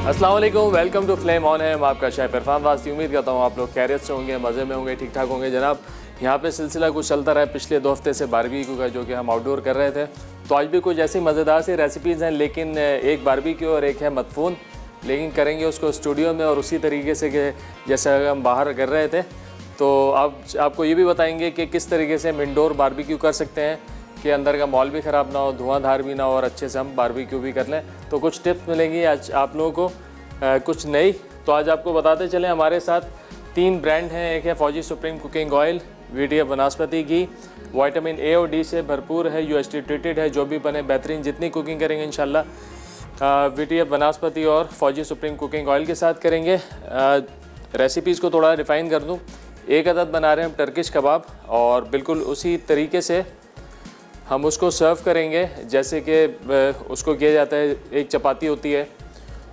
अस्सलाम वालेकुम, welcome to flame on है। मैं आपका शेफ इरफान वासी। उम्मीद करता हूँ आप लोग खैरियत से होंगे, मज़े में होंगे, ठीक ठाक होंगे। जनाब यहाँ पे सिलसिला कुछ चलता रहा है पिछले 2 हफ्ते से बारबेक्यू का, जो कि हम आउटडोर कर रहे थे। तो आज भी कुछ ऐसी मज़ेदार सी रेसिपीज़ हैं, लेकिन एक बारबेक्यू और एक है मदफून, लेकिन करेंगे उसको स्टूडियो में और उसी तरीके से कि जैसे हम बाहर कर रहे थे। तो आपको ये भी बताएंगे कि किस तरीके से हम इंडोर बारबेक्यू कर सकते हैं कि अंदर का माहौल भी ख़राब ना हो, धुआंधार भी ना हो और अच्छे से हम बारबेक्यू भी कर लें। तो कुछ टिप्स मिलेंगी आज आप लोगों को, कुछ नई। तो आज आपको बताते चलें, हमारे साथ 3 ब्रांड हैं। एक है फौजी सुप्रीम कुकिंग ऑयल, VTF वनस्पति घी, विटामिन A और D से भरपूर है, UST ट्रीटेड है। जो भी बने बेहतरीन, जितनी कुकिंग करेंगे इंशाल्लाह VTF वनस्पति और फौजी सुप्रीम कुकिंग ऑयल के साथ करेंगे। रेसिपीज़ को थोड़ा रिफ़ाइन कर दूँ। 1 अदद बना रहे हैं हम टर्किश कबाब, और बिल्कुल उसी तरीके से हम उसको सर्व करेंगे जैसे कि उसको किया जाता है। एक चपाती होती है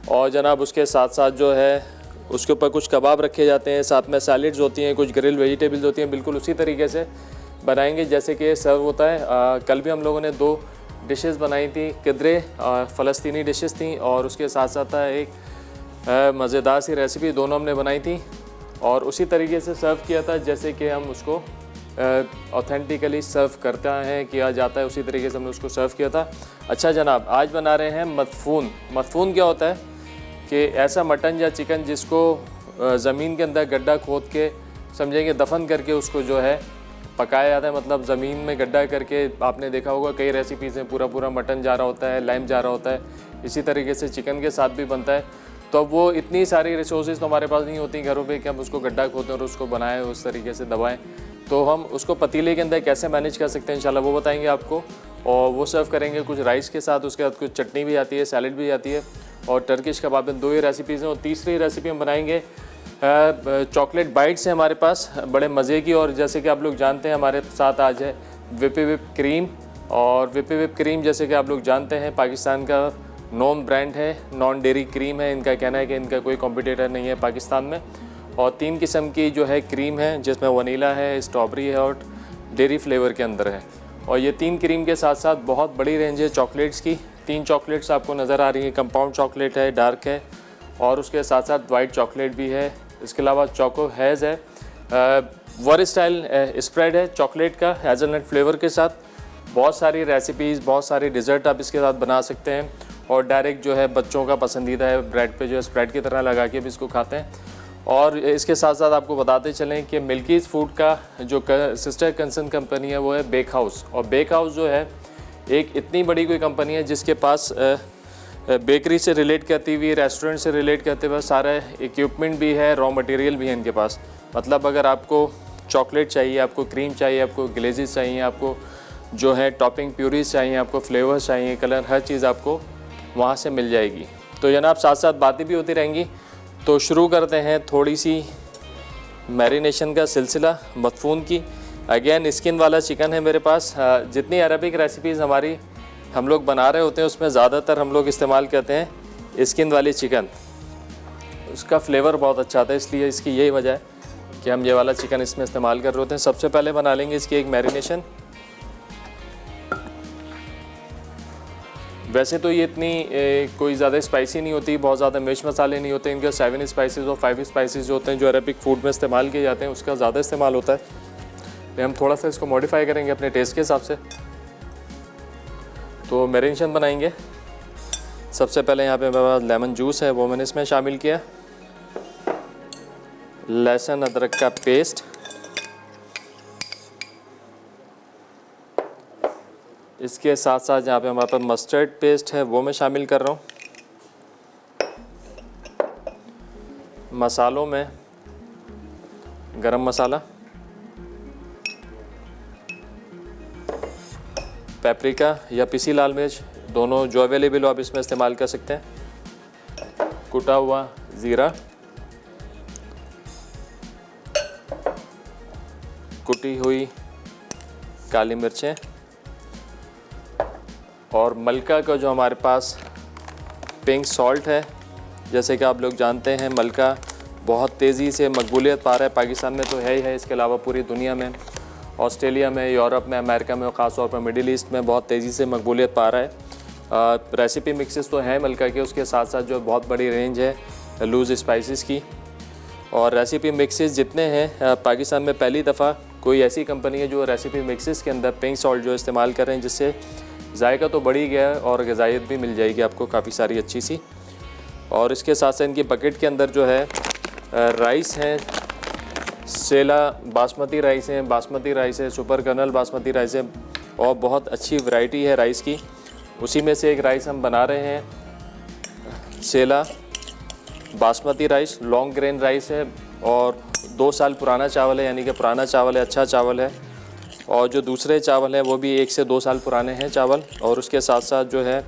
और जनाब उसके साथ साथ जो है उसके ऊपर कुछ कबाब रखे जाते हैं, साथ में सैलड्स होती हैं, कुछ ग्रिल वेजिटेबल्स होती हैं। बिल्कुल उसी तरीके से बनाएंगे जैसे कि सर्व होता है। कल भी हम लोगों ने 2 डिशेस बनाई थी, किदरे फ़लस्तीनी डिशेस थी, और उसके साथ साथ एक मज़ेदार सी रेसिपी, दोनों हमने बनाई थी और उसी तरीके से सर्व किया था जैसे कि हम उसको ऑथेंटिकली सर्व करते हैं, किया जाता है। उसी तरीके से हमने उसको सर्व किया था। अच्छा जनाब, आज बना रहे हैं मदफून। मदफून क्या होता है कि ऐसा मटन या चिकन जिसको ज़मीन के अंदर गड्ढा खोद के, समझेंगे दफन करके, उसको जो है पकाया जाता है। मतलब ज़मीन में गड्ढा करके, आपने देखा होगा कई रेसिपीज़ में पूरा मटन जा रहा होता है, लैम जा रहा होता है। इसी तरीके से चिकन के साथ भी बनता है। तो अब वो इतनी सारी रिसोर्सेज तो हमारे पास नहीं होती घरों पे कि हम उसको गड्ढा खोदें और उसको बनाएं, उस तरीके से दबाएं। तो हम उसको पतीले के अंदर कैसे मैनेज कर सकते हैं इंशाल्लाह वो बताएंगे आपको, और वो सर्व करेंगे कुछ राइस के साथ। उसके बाद कुछ चटनी भी आती है, सैलड भी आती है, और टर्किश कबाब में 2 ही रेसिपीज़ हैं। और तीसरी रेसिपी हम बनाएंगे चॉकलेट बाइट्स है हमारे पास, बड़े मज़े की। और जैसे कि आप लोग जानते हैं, हमारे साथ आज है विपी विप क्रीम। और विपी विप क्रीम जैसे कि आप लोग जानते हैं पाकिस्तान का नॉन ब्रांड है, नॉन डेयरी क्रीम है। इनका कहना है कि इनका कोई कॉम्पिटिटर नहीं है पाकिस्तान में। और 3 किस्म की जो है क्रीम है, जिसमें वनीला है, स्ट्रॉबेरी है और डेयरी फ्लेवर के अंदर है। और ये 3 क्रीम के साथ साथ बहुत बड़ी रेंज है चॉकलेट्स की। 3 चॉकलेट्स आपको नज़र आ रही है। कंपाउंड चॉकलेट है, डार्क है, और उसके साथ साथ वाइट चॉकलेट भी है। इसके अलावा चोको हैज़ है, वर स्टाइल स्प्रेड है चॉकलेट का हेज़लनट फ्लेवर के साथ। बहुत सारी रेसिपीज़, बहुत सारी डिज़र्ट आप इसके साथ बना सकते हैं। और डायरेक्ट जो है बच्चों का पसंदीदा है, ब्रेड पे जो है स्प्रेड की तरह लगा के भी इसको खाते हैं। और इसके साथ साथ आपको बताते चलें कि मिल्कीज़ फूड का जो सिस्टर कंसर्न कंपनी है वो है बेक हाउस। और बेक हाउस जो है एक इतनी बड़ी कोई कंपनी है जिसके पास बेकरी से रिलेट करती हुई, रेस्टोरेंट से रिलेट करते हुए सारा इक्विपमेंट भी है, रॉ मटेरियल भी है इनके पास। मतलब अगर आपको चॉकलेट चाहिए, आपको क्रीम चाहिए, आपको ग्लेजेस चाहिए, आपको जो है टॉपिंग प्यूरीज चाहिए, आपको फ्लेवर्स चाहिए, कलर, हर चीज़ आपको वहाँ से मिल जाएगी। तो जनाब साथ साथ बातें भी होती रहेंगी। तो शुरू करते हैं थोड़ी सी मैरिनेशन का सिलसिला मदफून की। अगेन स्किन वाला चिकन है मेरे पास। जितनी अरबिक रेसिपीज़ हमारी हम लोग बना रहे होते हैं उसमें ज़्यादातर हम लोग इस्तेमाल करते हैं स्किन वाली चिकन। उसका फ्लेवर बहुत अच्छा आता है, इसलिए इसकी यही वजह है कि हम ये वाला चिकन इसमें इस्तेमाल कर रहे होते हैं। सबसे पहले बना लेंगे इसकी एक मैरिनेशन। वैसे तो ये इतनी कोई ज़्यादा स्पाइसी नहीं होती, बहुत ज़्यादा मिर्च मसाले नहीं होते इनके। 7 स्पाइसेस और 5 स्पाइसेस जो होते हैं, जो अरबिक फूड में इस्तेमाल किए जाते हैं, उसका ज़्यादा इस्तेमाल होता है। लेकिन हम थोड़ा सा इसको मॉडिफाई करेंगे अपने टेस्ट के हिसाब से। तो मैरिनेशन बनाएंगे। सबसे पहले यहाँ पे मेरे पास लेमन जूस है, वो मैंने इसमें शामिल किया। लहसुन अदरक का पेस्ट, इसके साथ साथ यहाँ पे हमारे पास मस्टर्ड पेस्ट है, वो मैं शामिल कर रहा हूँ। मसालों में गरम मसाला, पेपरिका या पिसी लाल मिर्च, दोनों जो अवेलेबल हो आप इसमें इस्तेमाल कर सकते हैं। कुटा हुआ ज़ीरा, कुटी हुई काली मिर्चें, और मलका का जो हमारे पास पिंक सॉल्ट है। जैसे कि आप लोग जानते हैं मलका बहुत तेज़ी से मकबूलियत पा रहा है, पाकिस्तान में तो है ही है, इसके अलावा पूरी दुनिया में, ऑस्ट्रेलिया में, यूरोप में, अमेरिका में और ख़ास तौर पर मिडिल ईस्ट में बहुत तेज़ी से मकबूलियत पा रहा है। रेसिपी मिक्सेस तो हैं मलका के, उसके साथ साथ जो बहुत बड़ी रेंज है लूज़ स्पाइसेस की। और रेसिपी मिक्सेस जितने हैं पाकिस्तान में पहली दफ़ा कोई ऐसी कंपनी है जो रेसिपी मिक्सेस के अंदर पिंक सॉल्ट जो इस्तेमाल कर रहे हैं, जिससे जायका तो बढ़ ही गया है और ग़िज़ाइयत भी मिल जाएगी आपको काफ़ी सारी अच्छी सी। और इसके साथ साथ इनकी बकेट के अंदर जो है राइस हैं, सेला बासमती राइस है, सुपर कर्नल बासमती राइस है और बहुत अच्छी वैरायटी है राइस की। उसी में से एक राइस हम बना रहे हैं, sella basmati rice, long grain rice है और 2 साल पुराना चावल है, यानी कि पुराना चावल है, अच्छा चावल है। और जो दूसरे चावल हैं वो भी 1 से 2 साल पुराने हैं चावल। और उसके साथ साथ जो है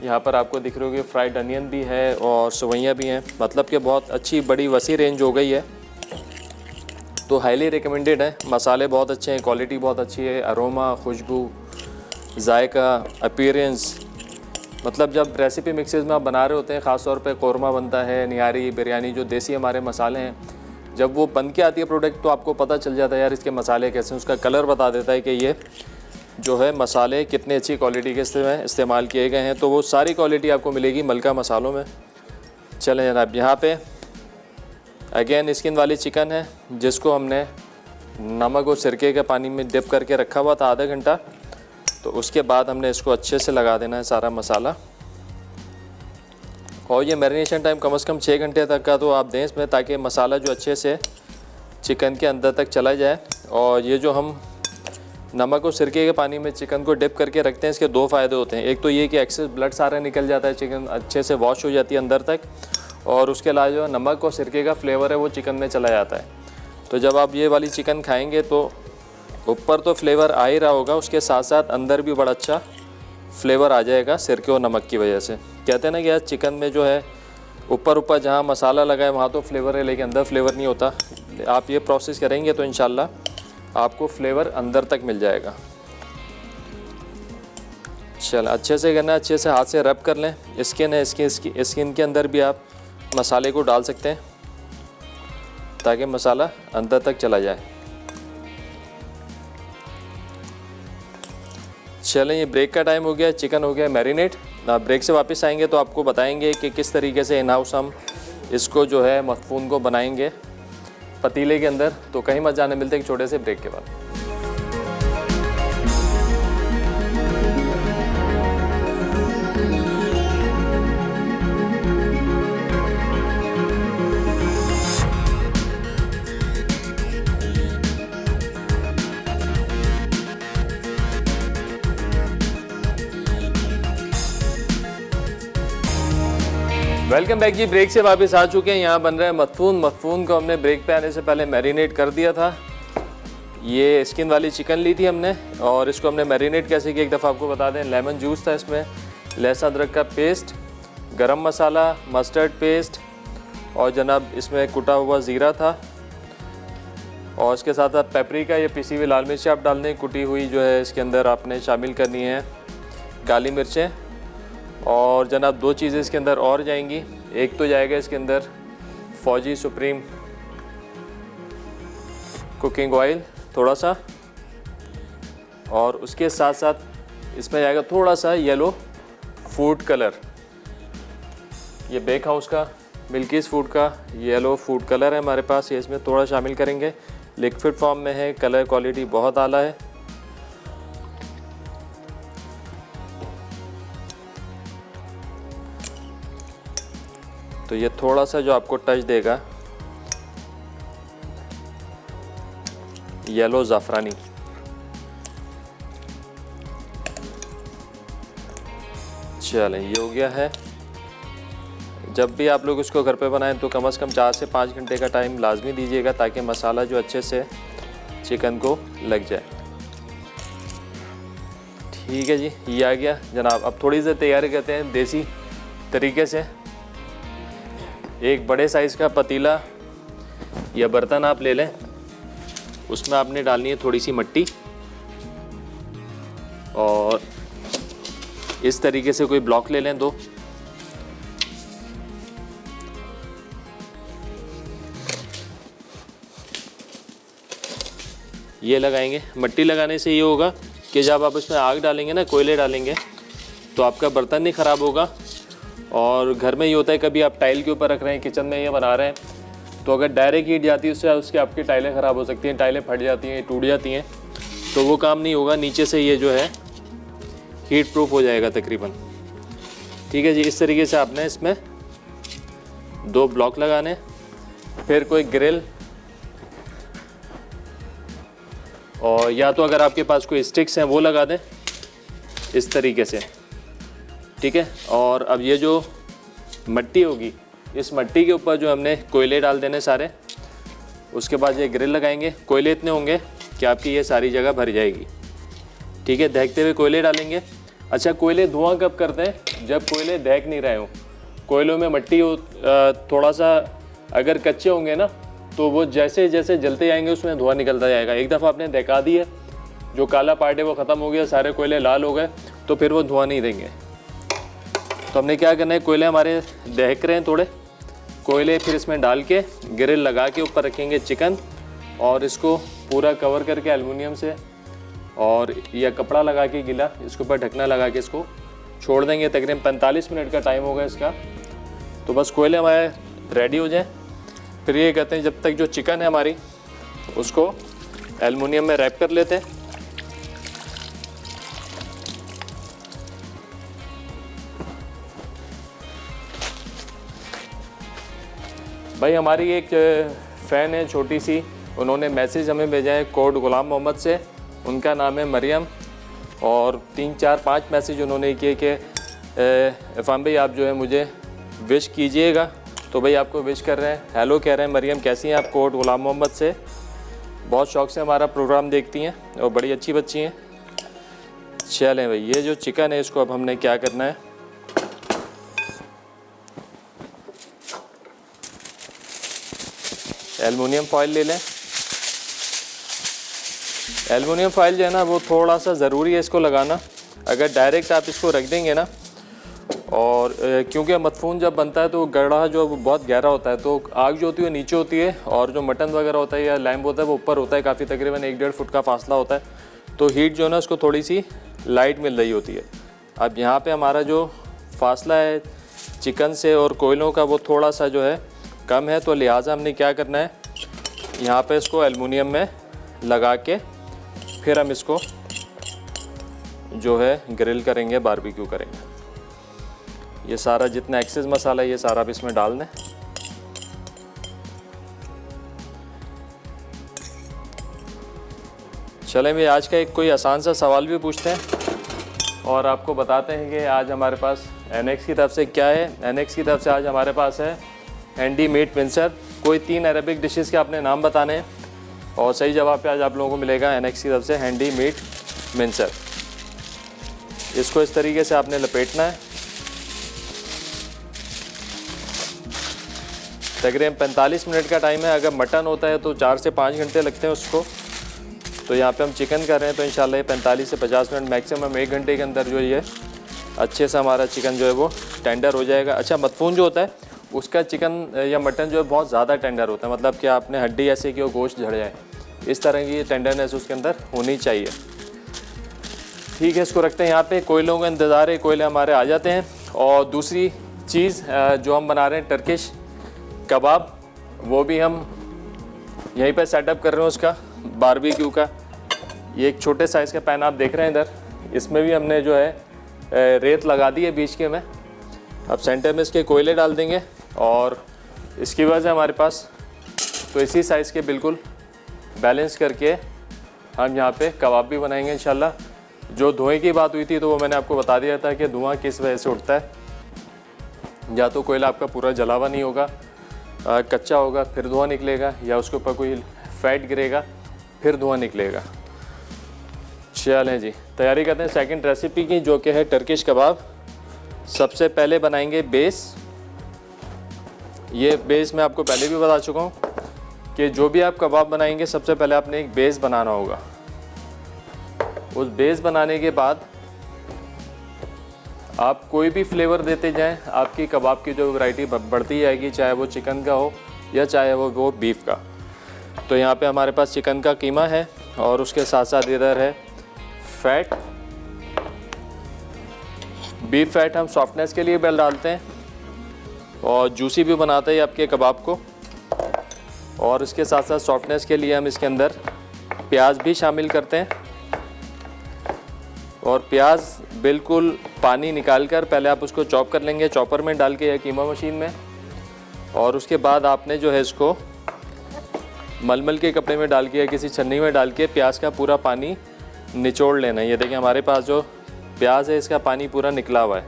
यहाँ पर आपको दिख रही होगी फ्राइड अनियन भी है और सेवइयाँ भी हैं, मतलब कि बहुत अच्छी बड़ी वसी रेंज हो गई है। तो हाईली रिकमेंडेड है। मसाले बहुत अच्छे हैं, क्वालिटी बहुत अच्छी है, अरोमा, खुशबू, जायका, अपीयरेंस, मतलब जब रेसिपी मिक्सेस में आप बना रहे होते हैं, ख़ास तौर पे कौरमा बनता है, निहारी, बिरयानी, जो देसी हमारे मसाले हैं, जब वो बन के आती है प्रोडक्ट तो आपको पता चल जाता है यार इसके मसाले कैसे हैं। उसका कलर बता देता है कि ये जो है मसाले कितने अच्छी क्वालिटी के इस्तेमाल किए गए हैं। तो वो सारी क्वालिटी आपको मिलेगी मलका मसालों में। चलें जनाब, यहाँ पे अगेन स्किन वाली चिकन है जिसको हमने नमक और सिरके के पानी में डिप करके रखा हुआ था आधा घंटा। तो उसके बाद हमने इसको अच्छे से लगा देना है सारा मसाला। और ये मैरिनेशन टाइम कम से कम 6 घंटे तक का तो आप दें इसमें, ताकि मसाला जो अच्छे से चिकन के अंदर तक चला जाए। और ये जो हम नमक और सिरके के पानी में चिकन को डिप करके रखते हैं, इसके 2 फ़ायदे होते हैं। एक तो ये कि एक्सेस ब्लड सारा निकल जाता है, चिकन अच्छे से वॉश हो जाती है अंदर तक। और उसके अलावा जो नमक और सिरके का फ्लेवर है वो चिकन में चला जाता है। तो जब आप ये वाली चिकन खाएँगे तो ऊपर तो फ्लेवर आ ही रहा होगा, उसके साथ साथ अंदर भी बड़ा अच्छा फ्लेवर आ जाएगा सिरके और नमक की वजह से। कहते हैं ना कि यार चिकन में जो है ऊपर जहाँ मसाला लगा है वहाँ तो फ्लेवर है, लेकिन अंदर फ्लेवर नहीं होता। आप ये प्रोसेस करेंगे तो इंशाल्लाह आपको फ्लेवर अंदर तक मिल जाएगा। चल अच्छे से करना, अच्छे से हाथ से रब कर लें। स्किन है, स्किन के अंदर भी आप मसाले को डाल सकते हैं ताकि मसाला अंदर तक चला जाए। चलें, ये ब्रेक का टाइम हो गया, चिकन हो गया मैरिनेट। ब्रेक से वापस आएंगे तो आपको बताएंगे कि किस तरीके से इन हाउस हम इसको जो है मदफून को बनाएंगे पतीले के अंदर। तो कहीं मत जाने, मिलते हैं एक छोटे से ब्रेक के बाद। वेलकम बैक जी, ब्रेक से वापस आ चुके हैं। यहाँ बन रहा है मदफून को हमने ब्रेक पे आने से पहले मैरिनेट कर दिया था। ये स्किन वाली चिकन ली थी हमने और इसको हमने मैरिनेट कैसे किया एक दफ़ा आपको बता दें। लेमन जूस था इसमें, लहसुन अदरक का पेस्ट, गरम मसाला, मस्टर्ड पेस्ट और जनाब इसमें कुटा हुआ ज़ीरा था। और इसके साथ साथ पेपरिका, ये पिसी हुई लाल मिर्च आप डाल दें, कुटी हुई जो है इसके अंदर आपने शामिल करनी है, काली मिर्चें। और जनाब 2 चीज़ें इसके अंदर और जाएंगी। एक तो जाएगा इसके अंदर फौजी सुप्रीम कुकिंग ऑयल थोड़ा सा, और उसके साथ साथ इसमें जाएगा थोड़ा सा येलो फूड कलर। ये बेक हाउस का मिल्कीज़ फूड का येलो फूड कलर है हमारे पास, ये इसमें थोड़ा शामिल करेंगे। लिक्विड फॉर्म में है, कलर क्वालिटी बहुत आला है। तो ये थोड़ा सा जो आपको टच देगा येलो ज़ाफ़रानी। चलें, ये हो गया है। जब भी आप लोग इसको घर पे बनाएं तो कम से कम 4 से 5 घंटे का टाइम लाजमी दीजिएगा ताकि मसाला जो अच्छे से चिकन को लग जाए। ठीक है जी, ये आ गया जनाब। अब थोड़ी सी तैयारी करते हैं देसी तरीके से। एक बड़े साइज़ का पतीला या बर्तन आप ले लें, उसमें आपने डालनी है थोड़ी सी मिट्टी और इस तरीके से कोई ब्लॉक ले लें 2। ये लगाएंगे। मिट्टी लगाने से ये होगा कि जब आप इसमें आग डालेंगे ना, कोयले डालेंगे, तो आपका बर्तन नहीं ख़राब होगा। और घर में ये होता है कभी आप टाइल के ऊपर रख रहे हैं, किचन में ये बना रहे हैं, तो अगर डायरेक्ट हीट जाती है उससे उसकी आपकी टाइलें ख़राब हो सकती हैं, टाइलें फट जाती हैं, टूट जाती हैं, तो वो काम नहीं होगा। नीचे से ये जो है हीट प्रूफ हो जाएगा तकरीबन। ठीक है जी, इस तरीके से आपने इसमें 2 ब्लॉक लगाने, फिर कोई ग्रिल, और या तो अगर आपके पास कोई स्टिक्स हैं वो लगा दें इस तरीके से। ठीक है, और अब ये जो मट्टी होगी, इस मट्टी के ऊपर जो हमने कोयले डाल देने सारे, उसके बाद ये ग्रिल लगाएंगे। कोयले इतने होंगे कि आपकी ये सारी जगह भर जाएगी। ठीक है, दहकते हुए कोयले डालेंगे। अच्छा, कोयले धुआं कब करते हैं? जब कोयले दहक नहीं रहे हों। कोयलों में मट्टी हो, थोड़ा सा अगर कच्चे होंगे ना, तो वो जैसे जैसे जलते जाएंगे उसमें धुआं निकलता जाएगा। एक दफ़ा आपने दहका दी है, जो काला पार्ट है वो ख़त्म हो गया, सारे कोयले लाल हो गए, तो फिर वो धुआं नहीं देंगे। तो हमने क्या करना है, कोयले हमारे दहक रहे हैं थोड़े, कोयले फिर इसमें डाल के ग्रिल लगा के ऊपर रखेंगे चिकन, और इसको पूरा कवर करके एल्युमिनियम से, और यह कपड़ा लगा के गीला, इसके ऊपर ढकना लगा के इसको छोड़ देंगे। तकरीबन 45 मिनट का टाइम होगा इसका। तो बस कोयले हमारे रेडी हो जाए, फिर ये कहते हैं जब तक जो चिकन है हमारी उसको एल्युमिनियम में रैप कर लेते हैं। भाई हमारी एक फ़ैन है छोटी सी, उन्होंने मैसेज हमें भेजा है कोड गुलाम मोहम्मद से, उनका नाम है मरियम, और 3 4 5 मैसेज उन्होंने किए कि इरफान भाई आप जो है मुझे विश कीजिएगा। तो भाई आपको विश कर रहे हैं, हेलो कह रहे हैं। मरियम कैसी हैं आप? कोड गुलाम मोहम्मद से, बहुत शौक़ से हमारा प्रोग्राम देखती हैं और बड़ी अच्छी बच्ची हैं। चलें भाई, ये जो चिकन है इसको अब हमने क्या करना है, एल्युमिनियम फॉइल ले लें। एल्युमिनियम फॉइल जो है ना वो थोड़ा सा ज़रूरी है इसको लगाना। अगर डायरेक्ट आप इसको रख देंगे ना, और क्योंकि मदफून जब बनता है तो गड्ढा जो वो बहुत गहरा होता है, तो आग जो होती है नीचे होती है, और जो मटन वगैरह होता है या लैम्ब होता है वो ऊपर होता है, काफ़ी तकरीबन 1-1.5 फुट का फासला होता है, तो हीट जो है ना उसको थोड़ी सी लाइट मिल रही होती है। अब यहाँ पे हमारा जो फासला है चिकन से और कोयलों का वो थोड़ा सा जो है कम है, तो लिहाजा हमने क्या करना है, यहाँ पे इसको एल्युमिनियम में लगा के फिर हम इसको जो है ग्रिल करेंगे, बारबेक्यू करेंगे। ये सारा जितना एक्सेस मसाला है ये सारा भी इसमें डाल दें। चलें भाई, आज का एक कोई आसान सा सवाल भी पूछते हैं और आपको बताते हैं कि आज हमारे पास NX की तरफ से क्या है। NX की तरफ से आज हमारे पास है हैंडी मीट मिंसर। कोई 3 अरबिक डिशेस के आपने नाम बताने हैं और सही जवाब पे आज आप लोगों को मिलेगा NX की तरफ से हैंडी मीट मिंसर। इसको इस तरीके से आपने लपेटना है। तकरीबन 45 मिनट का टाइम है। अगर मटन होता है तो 4 से 5 घंटे लगते हैं उसको, तो यहाँ पे हम चिकन कर रहे हैं तो इंशाल्लाह ये 45 से 50 मिनट मैक्सिमम 1 घंटे के अंदर जो ये अच्छे से हमारा चिकन जो है वो टेंडर हो जाएगा। अच्छा, मदफून जो होता है उसका चिकन या मटन जो है बहुत ज़्यादा टेंडर होता है, मतलब कि आपने हड्डी ऐसे कि वो गोश्त झड़ जाए, इस तरह की टेंडरनेस उसके अंदर होनी चाहिए। ठीक है, इसको रखते हैं यहाँ पे। कोयलों का इंतज़ार है, कोयले हमारे आ जाते हैं। और दूसरी चीज़ जो हम बना रहे हैं टर्किश कबाब, वो भी हम यहीं पर सेटअप कर रहे हैं उसका बारबेक्यू का। ये एक छोटे साइज़ का पैन आप देख रहे हैं इधर, इसमें भी हमने जो है रेत लगा दी है बीच के में। अब सेंटर में इसके कोयले डाल देंगे और इसकी वजह से हमारे पास तो इसी साइज़ के बिल्कुल बैलेंस करके हम यहाँ पे कबाब भी बनाएंगे इंशाल्लाह। जो धुएं की बात हुई थी तो वो मैंने आपको बता दिया था कि धुआं किस वजह से उठता है। या तो कोयला आपका पूरा जला हुआ नहीं होगा, कच्चा होगा फिर धुआं निकलेगा, या उसके ऊपर कोई फैट गिरेगा फिर धुआं निकलेगा। चलें जी, तैयारी करते हैं सेकंड रेसिपी की, जो कि है टर्किश कबाब। सबसे पहले बनाएंगे बेस। ये बेस मैं आपको पहले भी बता चुका हूँ कि जो भी आप कबाब बनाएंगे सबसे पहले आपने एक बेस बनाना होगा। उस बेस बनाने के बाद आप कोई भी फ्लेवर देते जाएं, आपकी कबाब की जो वैरायटी बढ़ती जाएगी, चाहे वो चिकन का हो या चाहे वो बीफ का। तो यहाँ पे हमारे पास चिकन का कीमा है और उसके साथ साथ इधर है फैट, बीफ फैट हम सॉफ्टनेस के लिए भी डालते हैं और जूसी भी बनाते हैं आपके कबाब को। और इसके साथ साथ सॉफ्टनेस के लिए हम इसके अंदर प्याज भी शामिल करते हैं। और प्याज बिल्कुल पानी निकाल कर पहले आप उसको चॉप कर लेंगे चॉपर में डाल के या कीमा मशीन में। और उसके बाद आपने जो है इसको मलमल के कपड़े में डाल के या किसी छन्नी में डाल के प्याज का पूरा पानी निचोड़ लेना है। ये देखिए हमारे पास जो प्याज है इसका पानी पूरा निकला हुआ है।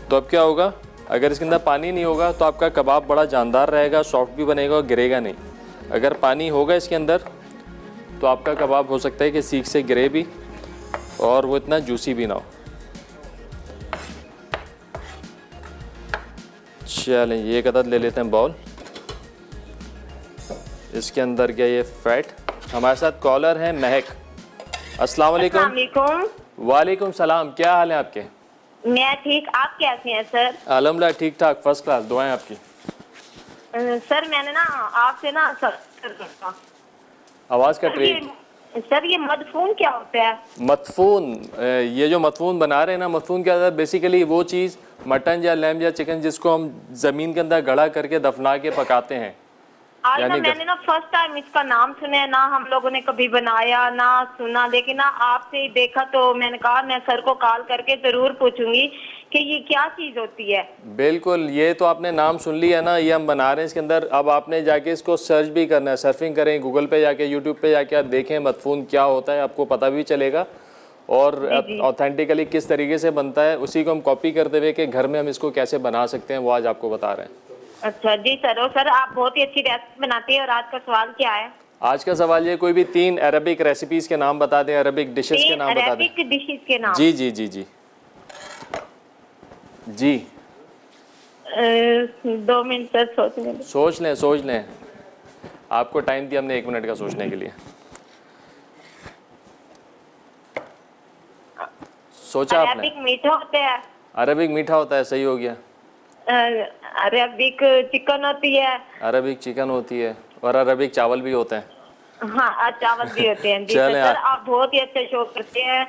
तो अब क्या होगा, अगर इसके अंदर पानी नहीं होगा तो आपका कबाब बड़ा जानदार रहेगा, सॉफ्ट भी बनेगा और गिरेगा नहीं। अगर पानी होगा इसके अंदर तो आपका कबाब हो सकता है कि सीख से गिरे भी और वो इतना जूसी भी ना हो। चलें, ये एक अदद ले लेते हैं बाउल। इसके अंदर क्या ये फैट। हमारे साथ कॉलर है महक। अस्सलाम वालेकुम। वालेकुम सलाम, क्या हाल है आपके? मैं ठीक, आप कैसे हैं सर? अल्हम्दुलिल्लाह ठीक ठाक, फर्स्ट क्लास, दुआएं आपकी। सर मैंने ना आपसे ना आवाज़ कट रही है सर, ये मदफून क्या होता है? मदफून, ये जो मदफून बना रहे हैं ना, मदफून क्या होता है बेसिकली वो चीज़ मटन या लैम या चिकन जिसको हम ज़मीन के अंदर गड़ा करके दफना के पकाते हैं। आज ना मैंने ना फर्स्ट टाइम इसका नाम सुना है, ना हम लोगों ने कभी बनाया ना सुना, लेकिन ना आपसे ही देखा तो मैंने कहा मैं सर को कॉल करके जरूर पूछूंगी कि ये क्या चीज होती है। बिल्कुल, ये तो आपने नाम सुन लिया ना, ये हम बना रहे हैं इसके अंदर। अब आपने जाके इसको सर्च भी करना है, सर्फिंग करें गूगल पे जाके, यूट्यूब पे जाके आप देखें मदफून क्या होता है, आपको पता भी चलेगा और ऑथेंटिकली किस तरीके से बनता है। उसी को हम कॉपी करते हुए कि घर में हम इसको कैसे बना सकते हैं वो आज आपको बता रहे हैं। अच्छा जी सर। और सर आप बहुत ही अच्छी रेसिपी बनाते हैं। और आज का सवाल क्या है? आज का सवाल ये, कोई भी 3 अरबिक रेसिपीज के नाम बता दें, अरबिक डिशेस के नाम बता दें। अरबिक डिशेस के नाम? जी जी जी जी जी। 2 मिनट सर सोच लें। आपको टाइम दिया हमने 1 मिनट का सोचने के लिए। सोचा आपने? अरबिक मीठा होता है। अरबिक मीठा होता है, सही हो गया। अरबिक चिकन होती है। अरबिक चिकन होती है और अरबिक चावल भी होते हैं। हाँ, चावल भी होते हैं। जी चलें सर, आप बहुत ही अच्छा शो करते हैं।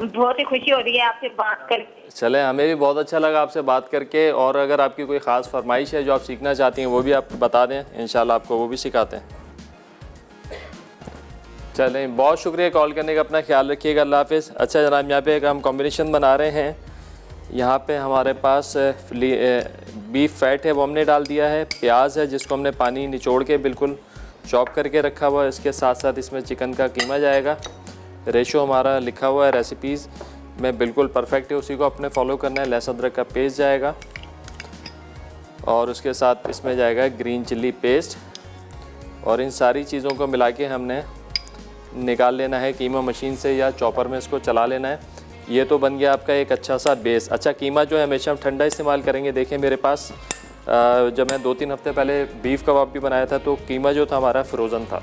बहुत ही खुशी हो रही है आपसे बात करके। चलें, हमें भी बहुत अच्छा लगा आपसे बात करके। और अगर आपकी कोई ख़ास फरमाइश है जो आप सीखना चाहती हैं वो भी आप बता दें, इंशाल्लाह आपको वो भी सिखाते हैं। चलें, बहुत शुक्रिया कॉल करने का, अपना ख्याल रखिएगा, अल्लाह हाफ़िज़। अच्छा जनाब, यहाँ पे एक हम कॉम्बिनेशन बना रहे हैं। यहाँ पे हमारे पास बीफ फैट है वो हमने डाल दिया है, प्याज है जिसको हमने पानी निचोड़ के बिल्कुल चॉप करके रखा हुआ है। इसके साथ साथ इसमें चिकन का कीमा जाएगा। रेशो हमारा लिखा हुआ है रेसिपीज़ में, बिल्कुल परफेक्ट है, उसी को अपने फॉलो करना है। लहसुन अदरक का पेस्ट जाएगा और उसके साथ इसमें जाएगा ग्रीन चिल्ली पेस्ट। और इन सारी चीज़ों को मिला के हमने निकाल लेना है कीमा मशीन से या चॉपर में इसको चला लेना है। ये तो बन गया आपका एक अच्छा सा बेस। अच्छा, कीमा जो है हमेशा हम ठंडा इस्तेमाल करेंगे। देखें मेरे पास जब मैं 2-3 हफ्ते पहले बीफ कबाब भी बनाया था तो कीमा जो था हमारा फ्रोज़न था।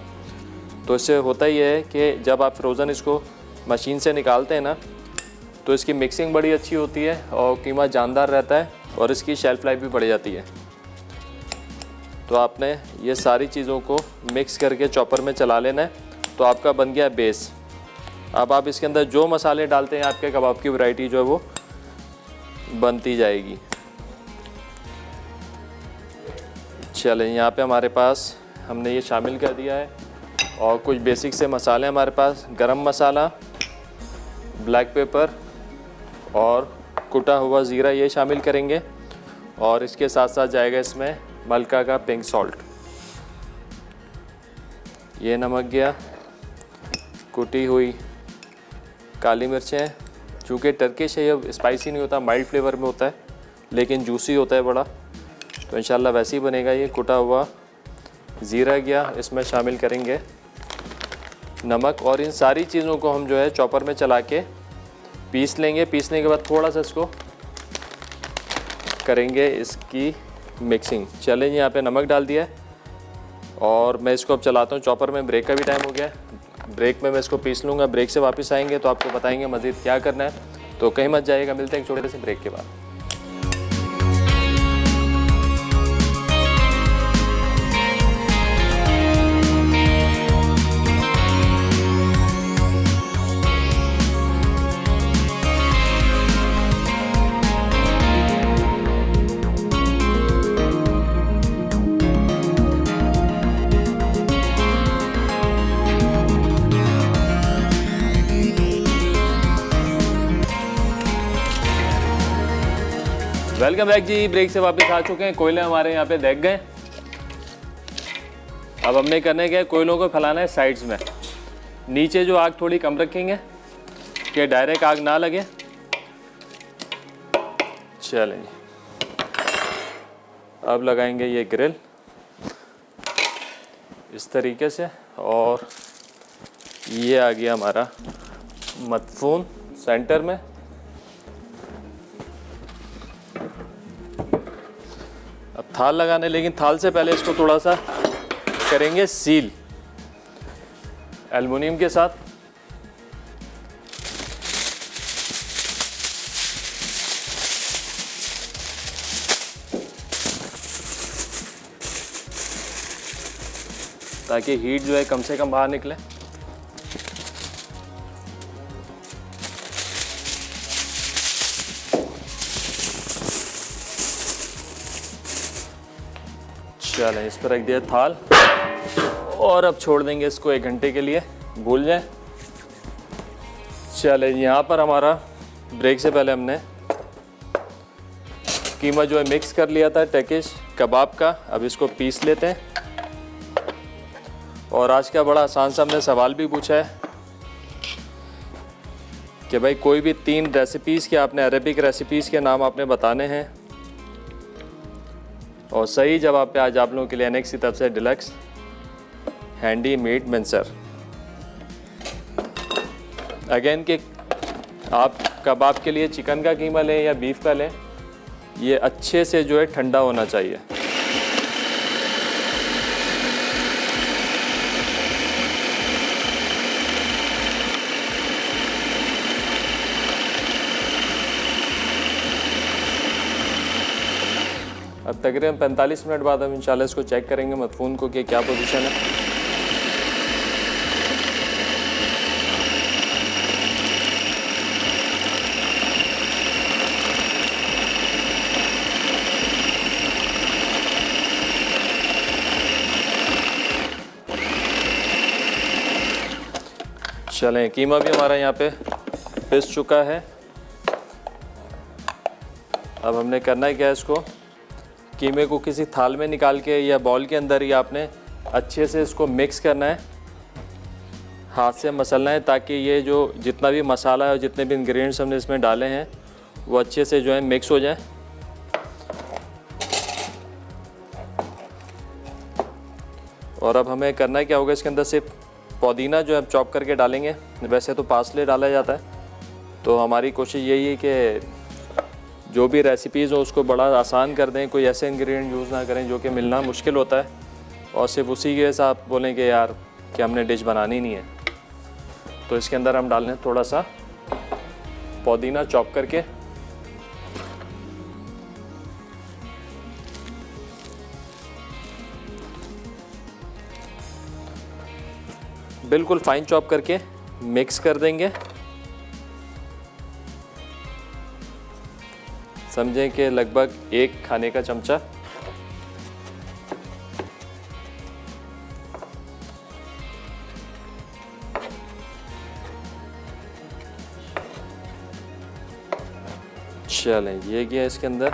तो इससे होता ही है कि जब आप फ्रोज़न इसको मशीन से निकालते हैं ना तो इसकी मिक्सिंग बड़ी अच्छी होती है और कीमा जानदार रहता है और इसकी शेल्फ़ लाइफ भी बढ़ जाती है। तो आपने ये सारी चीज़ों को मिक्स करके चॉपर में चला लेना है। तो आपका बन गया बेस। अब आप इसके अंदर जो मसाले डालते हैं आपके कबाब की वैरायटी जो है वो बनती जाएगी। चलें, यहाँ पे हमारे पास हमने ये शामिल कर दिया है और कुछ बेसिक से मसाले हमारे पास, गरम मसाला, ब्लैक पेपर और कुटा हुआ ज़ीरा, ये शामिल करेंगे। और इसके साथ साथ जाएगा इसमें मलका का पिंक सॉल्ट, ये नमक गया, कुटी हुई काली मिर्चें। चूँकि टर्किश है ये स्पाइसी नहीं होता, माइल्ड फ्लेवर में होता है लेकिन जूसी होता है बड़ा, तो इंशाल्लाह वैसे ही बनेगा। ये कुटा हुआ ज़ीरा गया, इसमें शामिल करेंगे नमक। और इन सारी चीज़ों को हम जो है चॉपर में चला के पीस लेंगे। पीसने के बाद थोड़ा सा इसको करेंगे इसकी मिक्सिंग। चलें, यहाँ पे नमक डाल दिया है और मैं इसको अब चलाता हूँ चॉपर में। ब्रेक का भी टाइम हो गया है, ब्रेक में मैं इसको पीस लूँगा। ब्रेक से वापस आएंगे तो आपको बताएंगे मज़ीद क्या करना है, तो कहीं मत जाइएगा। मिलते हैं एक छोटे से ब्रेक के बाद। वेलकम बैक जी। ब्रेक से वापस आ चुके हैं। कोयले हमारे यहाँ पे देख गए। अब हमने करने के कोयलों को फैलाना है साइड्स में। नीचे जो आग थोड़ी कम रखेंगे कि डायरेक्ट आग ना लगे। चलें, अब लगाएंगे ये ग्रिल इस तरीके से, और ये आ गया हमारा मदफून सेंटर में। अब थाल लगाने, लेकिन थाल से पहले इसको थोड़ा सा करेंगे सील एल्युमिनियम के साथ। ताकि हीट जो है कम से कम बाहर निकले। चलें, इस पर रख दिया थाल और अब छोड़ देंगे इसको 1 घंटे के लिए, भूल जाए। चलें, यहाँ पर हमारा ब्रेक से पहले हमने कीमा जो है मिक्स कर लिया था टर्किश कबाब का। अब इसको पीस लेते हैं। और आज का बड़ा आसान सा हमने सवाल भी पूछा है कि भाई कोई भी 3 रेसिपीज़ के आपने अरेबिक रेसिपीज़ के नाम आपने बताने हैं। और सही जवाब पे आज आप लोगों के लिए नेक्स्ट की तरफ से deluxe handy meat mincer. Again कि आप कबाब के लिए चिकन का कीमा लें या बीफ का लें, ये अच्छे से जो है ठंडा होना चाहिए। अब तकरीबन 45 मिनट बाद हम इंशाल्लाह इसको चेक करेंगे मदफून को कि क्या पोजीशन है। चलें, कीमा भी हमारा यहाँ पे पिस चुका है। अब हमने करना है क्या, इसको कीमे को किसी थाल में निकाल के या बॉल के अंदर ही आपने अच्छे से इसको मिक्स करना है, हाथ से मसलना है, ताकि ये जो जितना भी मसाला है और जितने भी इंग्रेडिएंट्स हमने इसमें डाले हैं वो अच्छे से जो है मिक्स हो जाए। और अब हमें करना है क्या होगा, इसके अंदर सिर्फ पुदीना जो है चॉप करके डालेंगे। वैसे तो पार्सले डाला जाता है, तो हमारी कोशिश यही है कि जो भी रेसिपीज़ हो उसको बड़ा आसान कर दें। कोई ऐसे इंग्रेडिएंट यूज़ ना करें जो कि मिलना मुश्किल होता है, और सिर्फ उसी के साथ बोलें कि यार कि हमने डिश बनानी नहीं है। तो इसके अंदर हम डाल लें थोड़ा सा पुदीना चॉप करके। बिल्कुल फाइन चॉप करके मिक्स कर देंगे। समझें कि लगभग 1 खाने का चमचा। चलें, ये गया इसके अंदर,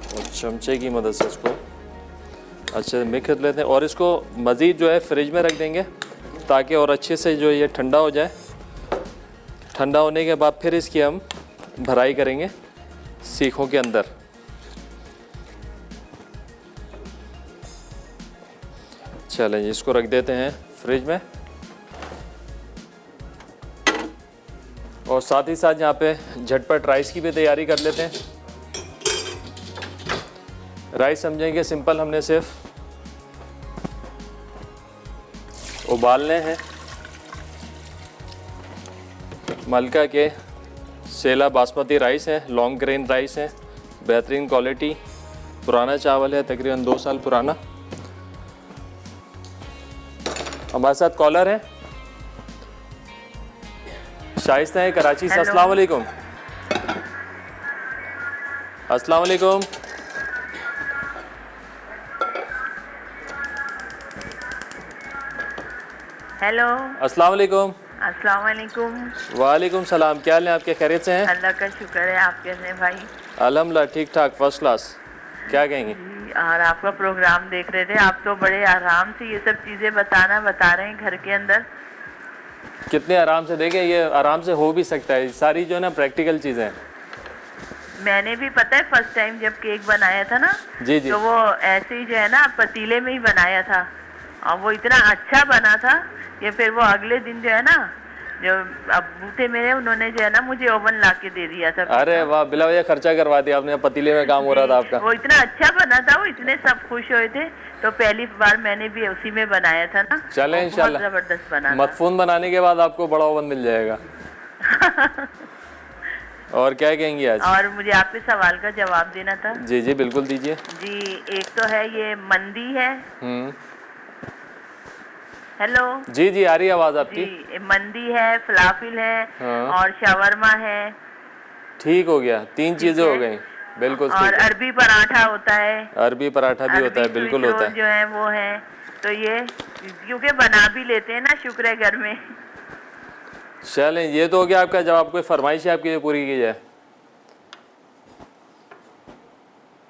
और चमचे की मदद से इसको अच्छे से मिक्स कर लेते हैं। और इसको मज़ीद जो है फ्रिज में रख देंगे ताकि और अच्छे से जो ये ठंडा हो जाए। ठंडा होने के बाद फिर इसकी हम भराई करेंगे सीखों के अंदर। चलें, इसको रख देते हैं फ्रिज में। और साथ ही साथ यहाँ पे झटपट राइस की भी तैयारी कर लेते हैं। राइस समझेंगे सिंपल, हमने सिर्फ उबालने हैं। मलका के सेला बासमती राइस है, लॉन्ग ग्रेन राइस है, बेहतरीन क्वालिटी, पुराना चावल है, तकरीबन 2 साल पुराना। हमारे साथ कॉलर है शाइस्ता है कराची से। अस्सलाम वालेकुम। अस्सलाम वालेकुम। हेलो, अस्सलाम वालेकुम। अस्सलाम वालेकुम। वालेकुम सलाम, क्या हाल है आपके, खैरियत से हैं? अल्लाह का शुक्र है, आप कैसे हैं भाई? अल्हम्दुलिल्लाह ठीक ठाक, फर्स्ट क्लास। क्या कहेंगी? जी, और आपका प्रोग्राम देख रहे थे, आप तो बड़े आराम से ये सब चीज़ें बता रहे हैं घर के अंदर। कितने आराम से, देखें ये आराम से हो भी सकता है, सारी जो है ना प्रैक्टिकल चीज़ें हैं। मैंने भी पता है फर्स्ट टाइम जब केक बनाया था ना, जी जी। तो वो ऐसे ही जो है ना पतीले में ही बनाया था, और वो इतना अच्छा बना था कि फिर वो अगले दिन जो है ना, जो अब्बू थे मेरे, उन्होंने जो है ना मुझे ओवन ला के दे दिया था। अरे वाह, बिला वजह खर्चा करवा दिया आपने, पतीले में काम हो रहा था आपका। वो इतना अच्छा बना था, वो इतने सब खुश हुए थे, तो पहली बार मैंने भी उसी में बनाया था ना। चले बहुत इंशाल्लाह, जबरदस्त बना मदफून बनाने के बाद आपको बड़ा ओवन मिल जाएगा। और क्या कहेंगी आज? और मुझे आपके सवाल का जवाब देना था। जी जी बिल्कुल दीजिए। जी, एक तो है ये मंदी है। हेलो जी जी, आ रही है आवाज़ आपकी। जी, मंदी है, फलाफिल है, हाँ। और शवरमा है। ठीक हो गया, 3 चीज़ें हो गई, बिल्कुल और ठीक है। अरबी पराठा होता है। अरबी पराठा भी होता है, बिल्कुल स्वीट होता रोल है। जो है वो है। तो ये क्योंकि बना भी लेते हैं ना, शुक्र है घर में। चलें, ये तो हो गया आपका जवाब। कोई फरमाइश है आपकी जो पूरी की जाए?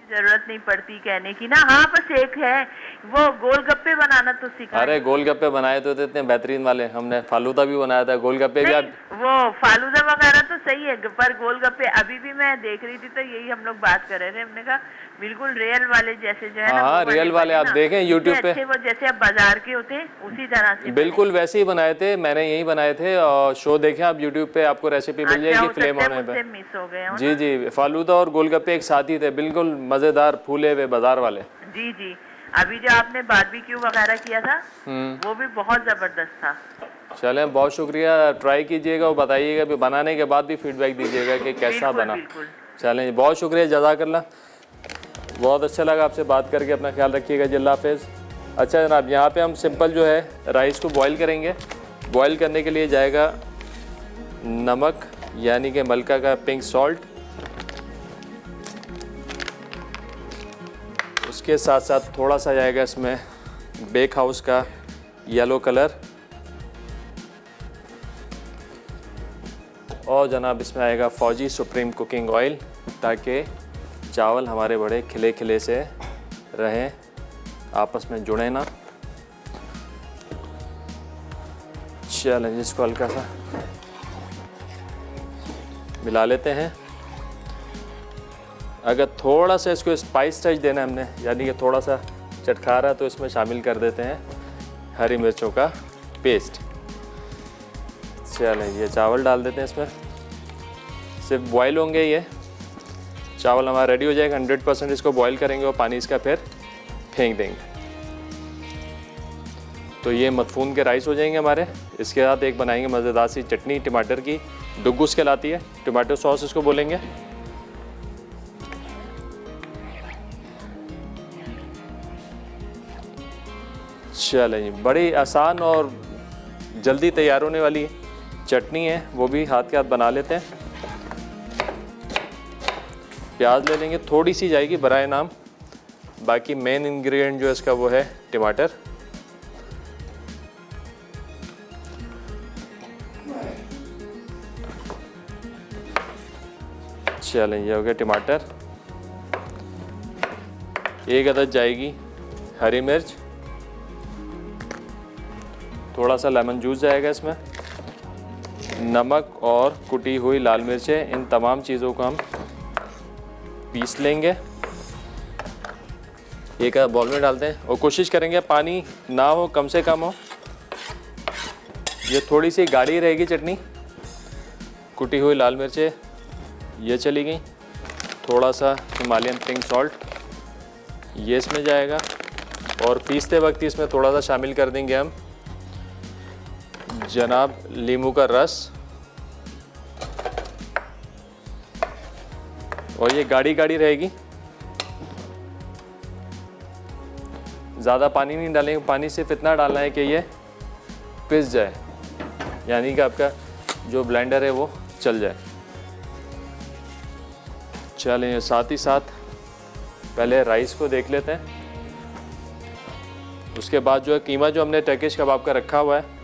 जरूरत नहीं पड़ती कहने की ना। हाँ, बस एक है, वो गोलगप्पे बनाना तो सीखा। अरे गोलगप्पे बनाए तो थे इतने बेहतरीन वाले, हमने फालूदा भी बनाया था, गोलगप्पे भी आप। वो फालूदा वगैरह तो सही है, पर गोलगप्पे अभी भी मैं देख रही थी तो यही हम लोग बात कर रहे थे। हमने कहा बिल्कुल रियल वाले जैसे जो है ना, हाँ, वो रियल वाले आप ना, देखें यूट्यूब पे, अच्छे वो जैसे अब बाजार के होते हैं उसी तरह से बिल्कुल वैसे ही बनाए थे, मैंने यही बनाए थे। और शो देखें आप यूट्यूब पे, आपको रेसिपी मिल जाएगी फ्लेम होने पे। मिस हो गए हो जी जी, फालूदा और गोलगप्पे एक साथ ही थे, बिल्कुल मज़ेदार फूले हुए बाजार वाले। जी जी। अभी जो आपने बारबेक्यू वगैरह किया था वो भी बहुत जबरदस्त था। चलें, बहुत शुक्रिया, ट्राई कीजिएगा और बताइएगा, भी बनाने के बाद भी फीडबैक दीजिएगा कि कैसा बना। चलें, बहुत शुक्रिया, जज़ाकल्लाह, बहुत अच्छा लगा आपसे बात करके। अपना ख्याल रखिएगा जी, अल्लाह हाफ़िज़। अच्छा जनाब, यहाँ पे हम सिंपल जो है राइस को बॉईल करेंगे। बॉईल करने के लिए जाएगा नमक, यानी कि मलका का पिंक सॉल्ट, उसके साथ साथ थोड़ा सा जाएगा इसमें बेक हाउस का येलो कलर, और जनाब इसमें आएगा फौजी सुप्रीम कुकिंग ऑयल, ताकि चावल हमारे बड़े खिले खिले से रहें, आपस में जुड़े ना। चलें, इसको हल्का सा मिला लेते हैं। अगर थोड़ा सा इसको स्पाइस टच देना है हमने, यानी कि थोड़ा सा चटखारा, है तो इसमें शामिल कर देते हैं हरी मिर्चों का पेस्ट। चलें, ये चावल डाल देते हैं इसमें, सिर्फ बॉयल होंगे ये चावल, हमारा रेडी हो जाएगा। 100% इसको बॉयल करेंगे और पानी इसका फिर फेंक देंगे, तो ये मदफून के राइस हो जाएंगे हमारे। इसके साथ एक बनाएंगे मज़ेदार सी चटनी, टमाटर की, डुगुस कहलाती है, टमाटो सॉस इसको बोलेंगे। चलें जी, बड़ी आसान और जल्दी तैयार होने वाली चटनी है, वो भी हाथ के हाथ बना लेते हैं। प्याज ले लेंगे, थोड़ी सी जाएगी बराए नाम, बाकी मेन इंग्रेडिएंट जो है इसका वो है टमाटर। चलें, ये हो गया टमाटर। एक अदद जाएगी हरी मिर्च, थोड़ा सा लेमन जूस जाएगा इसमें, नमक और कुटी हुई लाल मिर्चें, इन तमाम चीज़ों को हम पीस लेंगे, एक बॉल में डालते हैं। और कोशिश करेंगे पानी ना हो, कम से कम हो। ये थोड़ी सी गाढ़ी रहेगी चटनी। कुटी हुई लाल मिर्चें ये चली गई, थोड़ा सा हिमालयन पिंक सॉल्ट ये इसमें जाएगा, और पीसते वक्त इसमें थोड़ा सा शामिल कर देंगे हम जनाब नींबू का रस, और ये गाढ़ी गाढ़ी रहेगी, ज़्यादा पानी नहीं डालेंगे, पानी सिर्फ इतना डालना है कि ये पिस जाए, यानी कि आपका जो ब्लेंडर है वो चल जाए। चलें, साथ ही साथ पहले राइस को देख लेते हैं, उसके बाद जो है कीमा जो हमने टर्किश कबाब का रखा हुआ है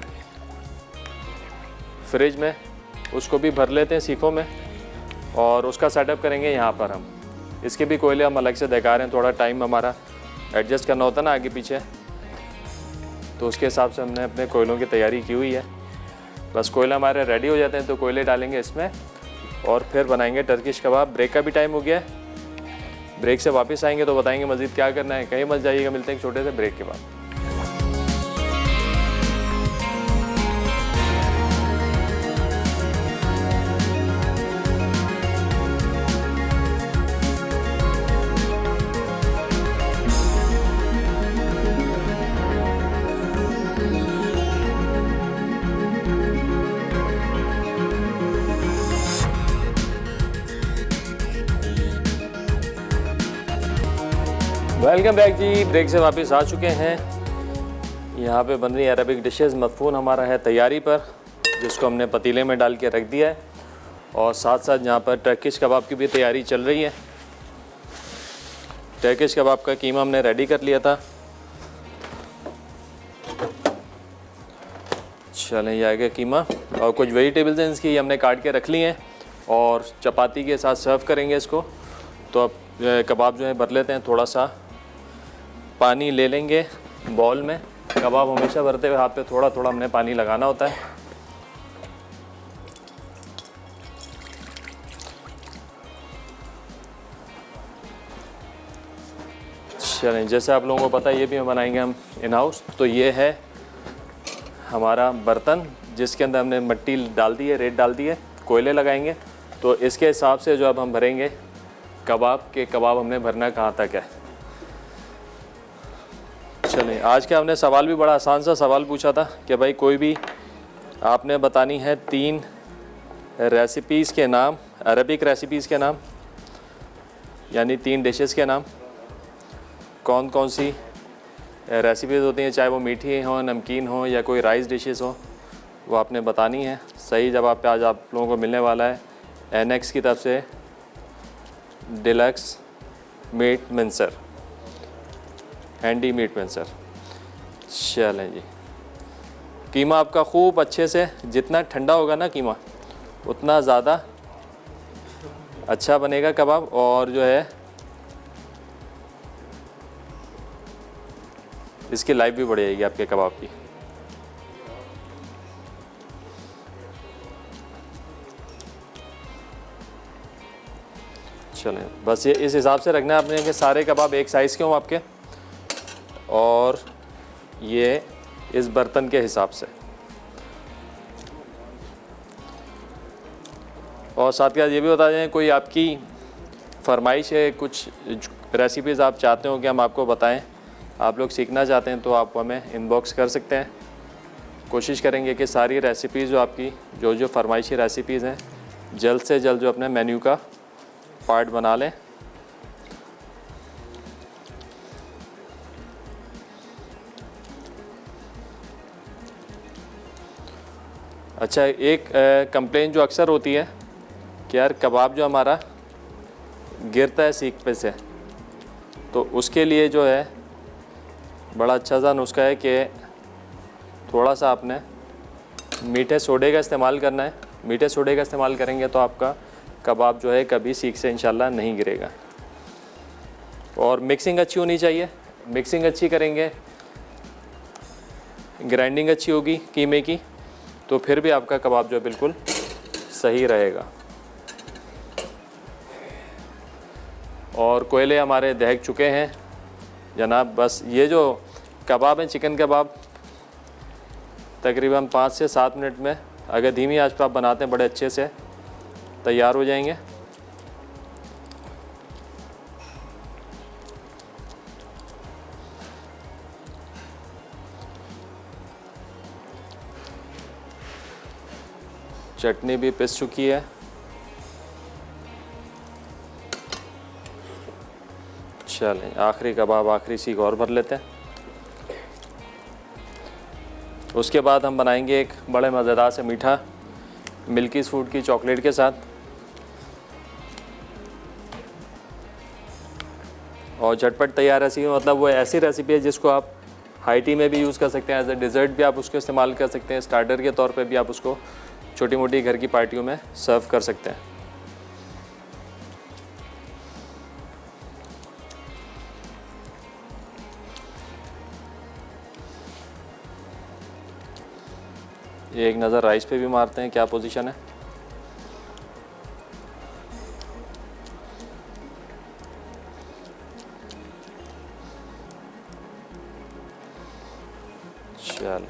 फ्रिज में, उसको भी भर लेते हैं सीखों में और उसका सेटअप करेंगे यहाँ पर हम। इसके भी कोयले हम अलग से दिखा रहे हैं, थोड़ा टाइम हमारा एडजस्ट करना होता है ना आगे पीछे, तो उसके हिसाब से हमने अपने कोयलों की तैयारी की हुई है। बस कोयला हमारे रेडी हो जाते हैं तो कोयले डालेंगे इसमें और फिर बनाएंगे टर्किश कबाब। ब्रेक का भी टाइम हो गया है, ब्रेक से वापस आएंगे तो बताएंगे मज़ीद क्या करना है। कहीं मत जाइएगा, मिलते हैं एक छोटे से ब्रेक के बाद। वेलकम बैक जी, ब्रेक से वापस आ चुके हैं। यहाँ पे बन रही अरबिक डिशेस, मदफून हमारा है तैयारी पर, जिसको हमने पतीले में डाल के रख दिया है और साथ साथ यहाँ पर टर्किश कबाब की भी तैयारी चल रही है। टर्किश कबाब का कीमा हमने रेडी कर लिया था। चलें, ये आ गया कीमा और कुछ वेजिटेबल्स हैं इसकी, हमने काट के रख ली हैं और चपाती के साथ सर्व करेंगे इसको। तो अब कबाब जो है भर लेते हैं, थोड़ा सा पानी ले लेंगे बॉल में। कबाब हमेशा भरते हुए हाथ पे थोड़ा थोड़ा हमने पानी लगाना होता है। चलें, जैसे आप लोगों को पता है ये भी बनाएंगे हम इन हाउस। तो ये है हमारा बर्तन जिसके अंदर हमने मिट्टी डाल दी है, रेत डाल दी है, कोयले लगाएंगे। तो इसके हिसाब से जो अब हम भरेंगे कबाब के, कबाब हमने भरना कहाँ तक है। चलें, आज का हमने सवाल भी बड़ा आसान सा सवाल पूछा था कि भाई कोई भी आपने बतानी है 3 रेसिपीज़ के नाम, अरबिक रेसिपीज़ के नाम, यानी 3 डिशेस के नाम। कौन कौन सी रेसिपीज़ होती हैं, चाहे वो मीठी हो, नमकीन हो या कोई राइस डिशेस हो, वो आपने बतानी है। सही जवाब पे आज आप लोगों को मिलने वाला है NX की तरफ से deluxe meet mincer, handy meat mincer. चलें जी, कीमा आपका खूब अच्छे से, जितना ठंडा होगा ना कीमा उतना ज़्यादा अच्छा बनेगा कबाब, और जो है इसकी लाइफ भी बढ़ जाएगी आपके कबाब की। चलें, बस ये इस हिसाब से रखना है आपने कि सारे कबाब एक साइज़ के हों आपके, और ये इस बर्तन के हिसाब से। और साथ के साथ ये भी बता दें, कोई आपकी फरमाइश है, कुछ रेसिपीज़ आप चाहते हो कि हम आपको बताएं, आप लोग सीखना चाहते हैं, तो आप हमें इनबॉक्स कर सकते हैं। कोशिश करेंगे कि सारी रेसिपीज़ जो आपकी जो फरमाइशी रेसिपीज़ हैं जल्द से जल्द जो अपने मेन्यू का पार्ट बना लें। अच्छा, एक कंप्लेन जो अक्सर होती है कि यार कबाब जो हमारा गिरता है सीख पे से, तो उसके लिए जो है बड़ा अच्छा सा नुस्खा है कि थोड़ा सा आपने मीठे सोडे का इस्तेमाल करना है। मीठे सोडे का इस्तेमाल करेंगे तो आपका कबाब जो है कभी सीख से इंशाल्लाह नहीं गिरेगा। और मिक्सिंग अच्छी होनी चाहिए, मिक्सिंग अच्छी करेंगे, ग्राइंडिंग अच्छी होगी कीमे की, तो फिर भी आपका कबाब जो है बिल्कुल सही रहेगा। और कोयले हमारे दहक चुके हैं जनाब। बस ये जो कबाब हैं, चिकन कबाब, तकरीबन 5 से 7 मिनट में अगर धीमी आंच पर आप बनाते हैं बड़े अच्छे से तैयार हो जाएंगे। चटनी भी पिस चुकी है। चलें, आखिरी कबाब, आखिरी सीख और भर लेते हैं। उसके बाद हम बनाएंगे एक बड़े मज़ेदार से मीठा मिल्की फूड की चॉकलेट के साथ। और झटपट तैयार रेसिपी, मतलब वो ऐसी रेसिपी है जिसको आप हाई टी में भी यूज़ कर सकते हैं, एज ए डिज़र्ट भी आप उसको इस्तेमाल कर सकते हैं, स्टार्टर के तौर पे भी आप उसको छोटी मोटी घर की पार्टियों में सर्व कर सकते हैं। ये एक नज़र राइस पे भी मारते हैं क्या पोजीशन है। चलो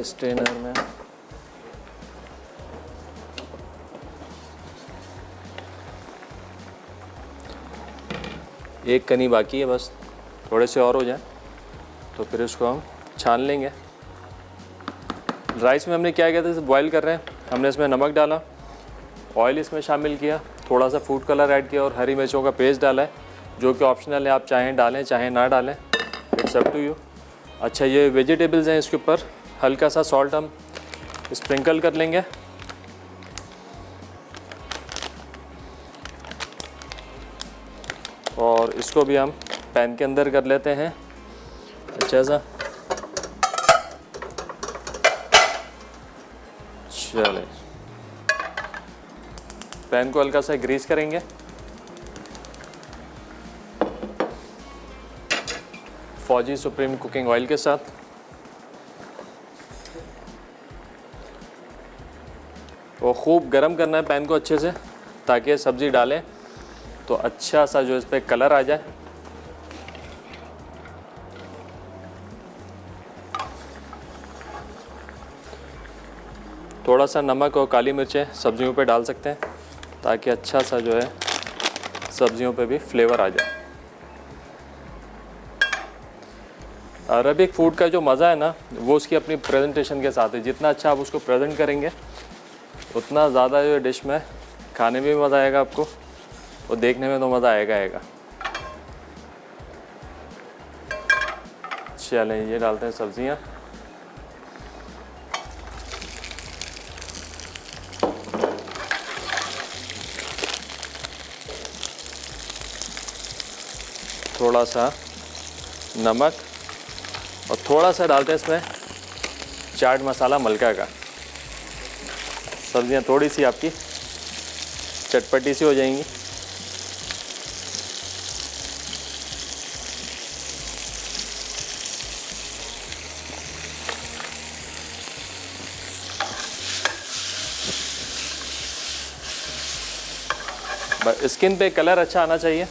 स्ट्रेनर में एक कनी बाकी है, बस थोड़े से और हो जाए तो फिर इसको हम छान लेंगे। राइस में हमने क्या किया था, इसे बॉईल कर रहे हैं, हमने इसमें नमक डाला, ऑयल इसमें शामिल किया, थोड़ा सा फूड कलर ऐड किया और हरी मिर्चों का पेस्ट डाला है, जो कि ऑप्शनल है, आप चाहें डालें चाहें ना डालें, इट्स अप टू यू। अच्छा, ये वेजिटेबल्स हैं, इसके ऊपर हल्का सा सॉल्ट हम स्प्रिंकल कर लेंगे। और इसको भी हम पैन के अंदर कर लेते हैं अच्छा सा। चले, पैन को हल्का सा ग्रीस करेंगे। फौजी सुप्रीम कुकिंग ऑयल के साथ वो खूब गरम करना है पैन को अच्छे से, ताकि सब्ज़ी डालें तो अच्छा सा जो इस पर कलर आ जाए। थोड़ा सा नमक और काली मिर्चें सब्जियों पे डाल सकते हैं, ताकि अच्छा सा जो है सब्जियों पे भी फ्लेवर आ जाए। अरबिक फूड का जो मज़ा है ना, वो उसकी अपनी प्रेजेंटेशन के साथ है। जितना अच्छा आप उसको प्रेजेंट करेंगे, उतना ज़्यादा जो डिश में खाने में भी मज़ा आएगा आपको, और देखने में तो मज़ा आएगा। चलें, ये डालते हैं सब्जियां। थोड़ा सा नमक और थोड़ा सा डालते हैं इसमें चाट मसाला मलका का। सब्जियां थोड़ी सी आपकी चटपटी सी हो जाएंगी। बस स्किन पे कलर अच्छा आना चाहिए।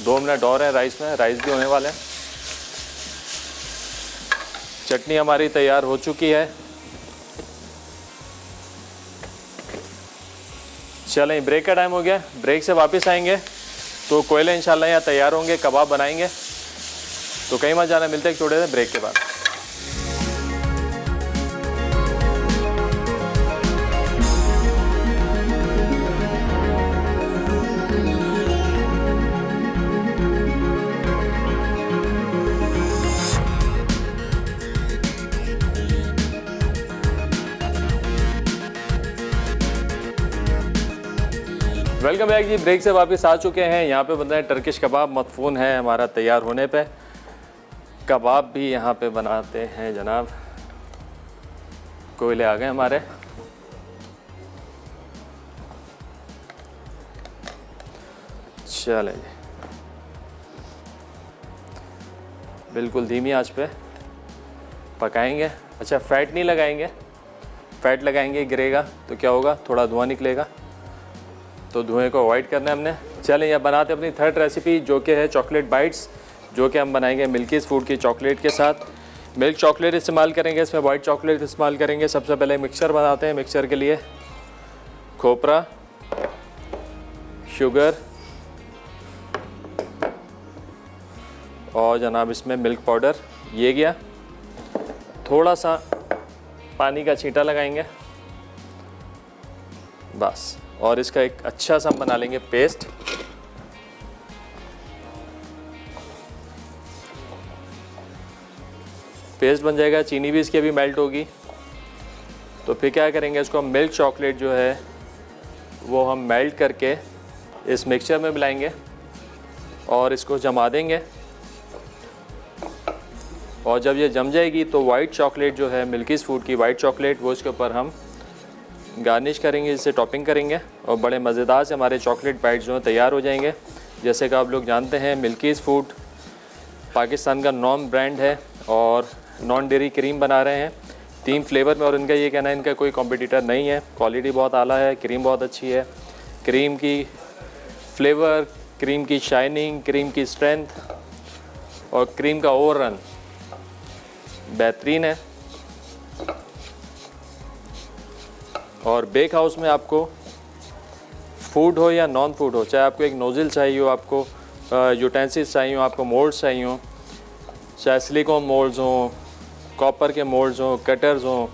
दो मिनट और है राइस में, राइस भी होने वाले हैं। चटनी हमारी तैयार हो चुकी है। चलें, ब्रेक का टाइम हो गया। ब्रेक से वापस आएंगे तो कोयले इंशाल्लाह यहाँ तैयार होंगे, कबाब बनाएंगे। तो कहीं मत जाना, मिलते हैं छोटे से ब्रेक के बाद। वेलकम बैक जी। ब्रेक से वापस आ चुके हैं। यहाँ पे बनता है टर्किश कबाब, मदफून है हमारा तैयार होने पे। कबाब भी यहाँ पे बनाते हैं जनाब। कोयले आ गए हमारे। चलें, बिल्कुल धीमी आंच पे पकाएंगे। अच्छा, फैट नहीं लगाएंगे, फैट लगाएंगे गिरेगा तो क्या होगा, थोड़ा धुआं निकलेगा, तो धुएं को अवॉइड करना है हमने। चलें, यह बनाते अपनी थर्ड रेसिपी, जो कि है चॉकलेट बाइट्स, जो कि हम बनाएंगे मिल्कीज़ फूड की चॉकलेट के साथ। मिल्क चॉकलेट इस्तेमाल करेंगे, इसमें वाइट चॉकलेट इस्तेमाल करेंगे। सबसे पहले मिक्सचर बनाते हैं। मिक्सचर के लिए खोपरा, शुगर और जनाब इसमें मिल्क पाउडर, ये गया। थोड़ा सा पानी का छींटा लगाएंगे, बस और इसका एक अच्छा सा हम बना लेंगे पेस्ट। पेस्ट बन जाएगा, चीनी भी इसकी अभी मेल्ट होगी। तो फिर क्या करेंगे, इसको हम मिल्क चॉकलेट जो है वो हम मेल्ट करके इस मिक्सचर में मिलाएंगे और इसको जमा देंगे। और जब ये जम जाएगी तो वाइट चॉकलेट जो है मिल्कीज़ फूड की वाइट चॉकलेट, वो इसके ऊपर हम गार्निश करेंगे, इससे टॉपिंग करेंगे और बड़े मज़ेदार से हमारे चॉकलेट बाइट्स जो हैं तैयार हो जाएंगे। जैसे कि आप लोग जानते हैं मिल्कीज़ फूड पाकिस्तान का नॉन ब्रांड है और नॉन डेयरी क्रीम बना रहे हैं 3 फ्लेवर में, और इनका ये कहना है इनका कोई कॉम्पिटिटर नहीं है। क्वालिटी बहुत आला है, क्रीम बहुत अच्छी है, क्रीम की फ्लेवर, क्रीम की शाइनिंग, क्रीम की स्ट्रेंथ और क्रीम का ओवर रन बेहतरीन है। और बेक हाउस में आपको फूड हो या नॉन फूड हो, चाहे आपको एक नोज़ल चाहिए हो, आपको यूटेंसिल्स चाहिए हो, आपको मोल्ड्स चाहिए हो, चाहे सिलिकॉन मोल्ड्स हों, कॉपर के मोल्ड्स हों, कटर्स हों,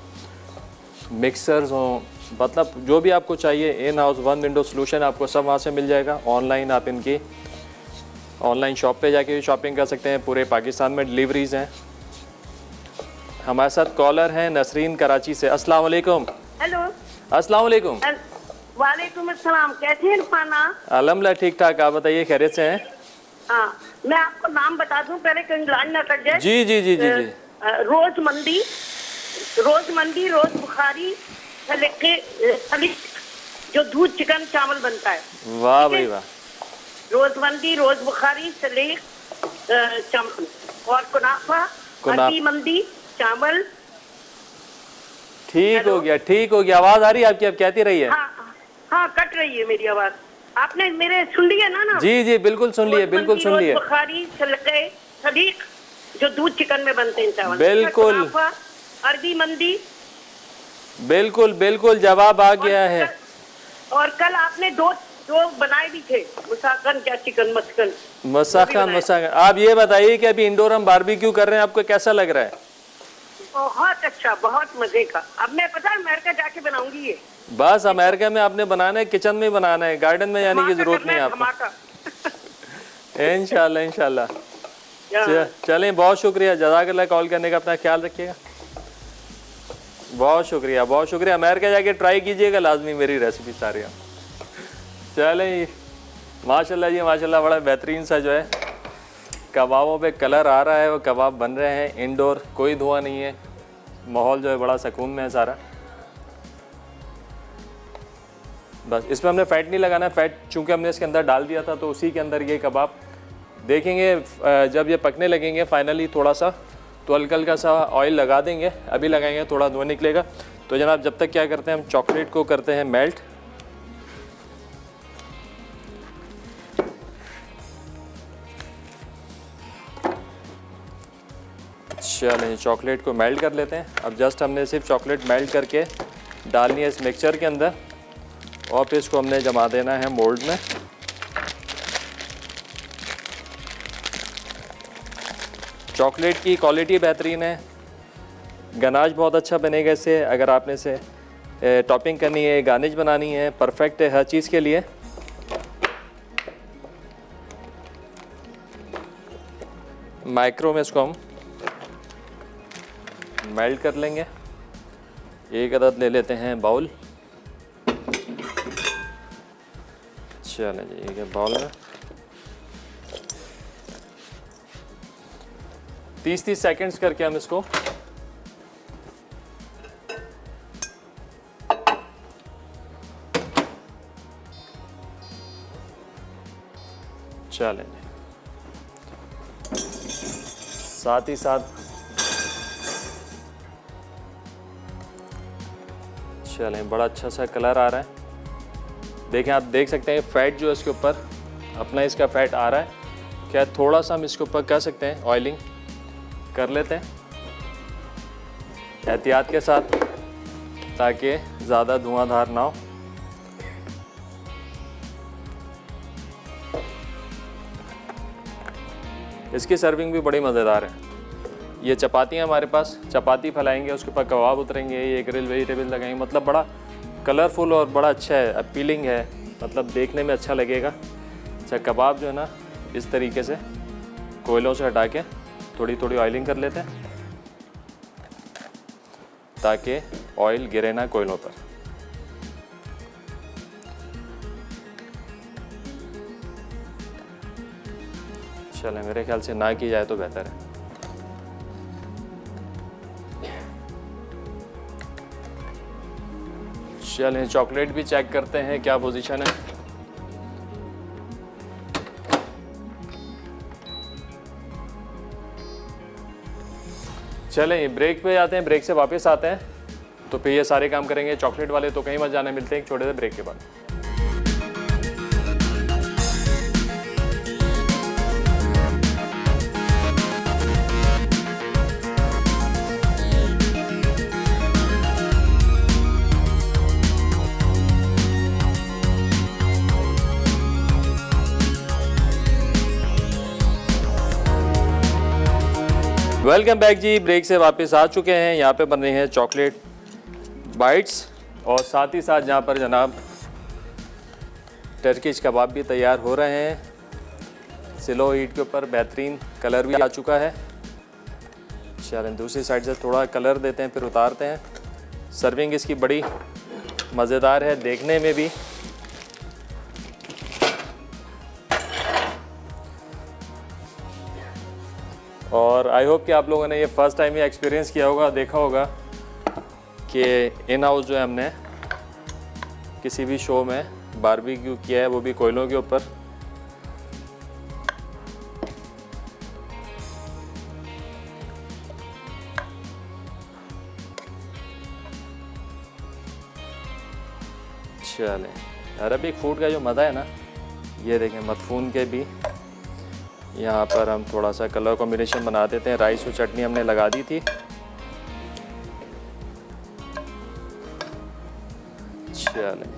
मिक्सर्स हों, मतलब जो भी आपको चाहिए in house one window solution आपको सब वहाँ से मिल जाएगा। ऑनलाइन आप इनकी ऑनलाइन शॉप पे जाके भी शॉपिंग कर सकते हैं, पूरे पाकिस्तान में डिलीवरीज़ हैं। हमारे साथ कॉलर हैं नसरीन कराची से। अस्सलाम वालेकुम। हेलो। अस्सलाम वालेकुम। वालेकुम अस्सलाम, कैसे हैं इरफाना? अल्हम्दुलिल्लाह ठीक ठाक, आप बताइए खैरियत से हैं? हाँ, मैं आपको नाम बता दूं पहले, कहीं लाइन ना कट जाए। जी जी जी जी जी। रोज मंदी, रोज बुखारी, सलीक, जो दूध चिकन चावल बनता है। वाह भाई वाह। रोज मंदी, रोज बुखारी, सलीक, चावल और कुनाफा, अरबी मंदी, चावल। ठीक हो गया, ठीक हो गया। आवाज़ आ रही है आपकी, आप कहती रही है। हाँ हाँ, कट रही है मेरी आवाज़। आपने मेरे सुन लिया ना? जी जी बिल्कुल सुन लिए, बिल्कुल सुन लिए। बुखारी, सलीक, जो दूध चिकन में बनते हैं चावल। बिल्कुल। अरबी मंदी। बिल्कुल बिल्कुल, जवाब आ गया है। और कल आपने दो बनाए भी थे, मुसाखन क्या चिकन मस्कन। मसाखन। आप ये बताइए कि अभी इंडोर हम बारबेक्यू कर रहे हैं, आपको कैसा लग रहा है? बहुत अच्छा, बहुत मजे का। अब मैं पता है अमेरिका जाके बनाऊंगी ये। बस अमेरिका में आपने बनाना है, किचन में बनाना है, गार्डन में जाने की जरूरत नहीं है आपको। इंशाल्लाह इंशाल्लाह। चलें, बहुत शुक्रिया, जज़ाकल्लाह कॉल करने का। अपना ख्याल रखिएगा। बहुत शुक्रिया, बहुत शुक्रिया। अमेरिका जाके ट्राई कीजिएगा लाजमी मेरी रेसिपी सारी। चलें, माशाल्लाह जी माशाल्लाह, बड़ा बेहतरीन सा जो है कबाबों पे कलर आ रहा है, वो कबाब बन रहे हैं इंडोर, कोई धुआं नहीं है, माहौल जो है बड़ा सुकून में है सारा। बस इसमें हमने फ़ैट नहीं लगाना, फ़ैट चूँकि हमने इसके अंदर डाल दिया था तो उसी के अंदर ये कबाब देखेंगे। जब ये पकने लगेंगे फाइनली थोड़ा सा, तो हल्का हल्का सा ऑयल लगा देंगे, अभी लगाएंगे थोड़ा धुआं निकलेगा। तो जनाब जब तक क्या करते हैं, हम चॉकलेट को करते हैं मेल्ट। चलें, चॉकलेट को मेल्ट कर लेते हैं। अब जस्ट हमने सिर्फ चॉकलेट मेल्ट करके डालनी है इस मिक्सचर के अंदर और फिर इसको हमने जमा देना है मोल्ड में। चॉकलेट की क्वालिटी बेहतरीन है, गनाश बहुत अच्छा बनेगा इससे। अगर आपने इसे टॉपिंग करनी है, गार्निश बनानी है, परफेक्ट है हर चीज़ के लिए। माइक्रो में इसको हम मेल्ट कर लेंगे। एक अदद ले लेते हैं बाउल। चलें जी, एक है बाउल में 30-30 सेकंड्स करके हम इसको चलें। साथ ही साथ चलें, बड़ा अच्छा सा कलर आ रहा है। देखें, आप देख सकते हैं फ़ैट जो है इसके ऊपर अपना इसका फ़ैट आ रहा है। क्या थोड़ा सा हम इसके ऊपर कर सकते हैं, ऑयलिंग कर लेते हैं एहतियात के साथ ताकि ज़्यादा धुआंधार ना हो। इसकी सर्विंग भी बड़ी मज़ेदार है। ये चपातियाँ हमारे पास, चपाती फैलाएंगे, उसके ऊपर कबाब उतरेंगे, ये ग्रिल वेजिटेबल लगाएंगे, मतलब बड़ा कलरफुल और बड़ा अच्छा है, अपीलिंग है, मतलब देखने में अच्छा लगेगा। अच्छा, कबाब जो है ना इस तरीके से कोयलों से हटा के थोड़ी थोड़ी ऑयलिंग कर लेते हैं ताकि ऑयल गिरे ना कोयलों पर। चले, मेरे ख्याल से ना की जाए तो बेहतर है। चलें, चॉकलेट भी चेक करते हैं क्या पोजीशन है। चलें, ब्रेक पे जाते हैं, ब्रेक से वापस आते हैं तो फिर ये सारे काम करेंगे चॉकलेट वाले। तो कहीं मत जाने, मिलते हैं एक छोटे से ब्रेक के बाद। वेलकम बैक जी, ब्रेक से वापस आ चुके हैं। यहाँ पे बन रही हैं चॉकलेट बाइट्स और साथ ही साथ यहाँ पर जनाब टर्किश कबाब भी तैयार हो रहे हैं। स्लो हीट के ऊपर बेहतरीन कलर भी आ चुका है। चलें, दूसरी साइड से थोड़ा कलर देते हैं फिर उतारते हैं। सर्विंग इसकी बड़ी मज़ेदार है देखने में भी। और आई होप कि आप लोगों ने ये फ़र्स्ट टाइम ही एक्सपीरियंस किया होगा, देखा होगा कि इन हाउस जो है हमने किसी भी शो में बारबेक्यू किया है, वो भी कोयलों के ऊपर। चलें, अरबिक फूड का जो मज़ा है ना, ये देखें मदफून के भी यहाँ पर हम थोड़ा सा कलर कॉम्बिनेशन बना देते हैं। राइस और चटनी हमने लगा दी थी। चलें,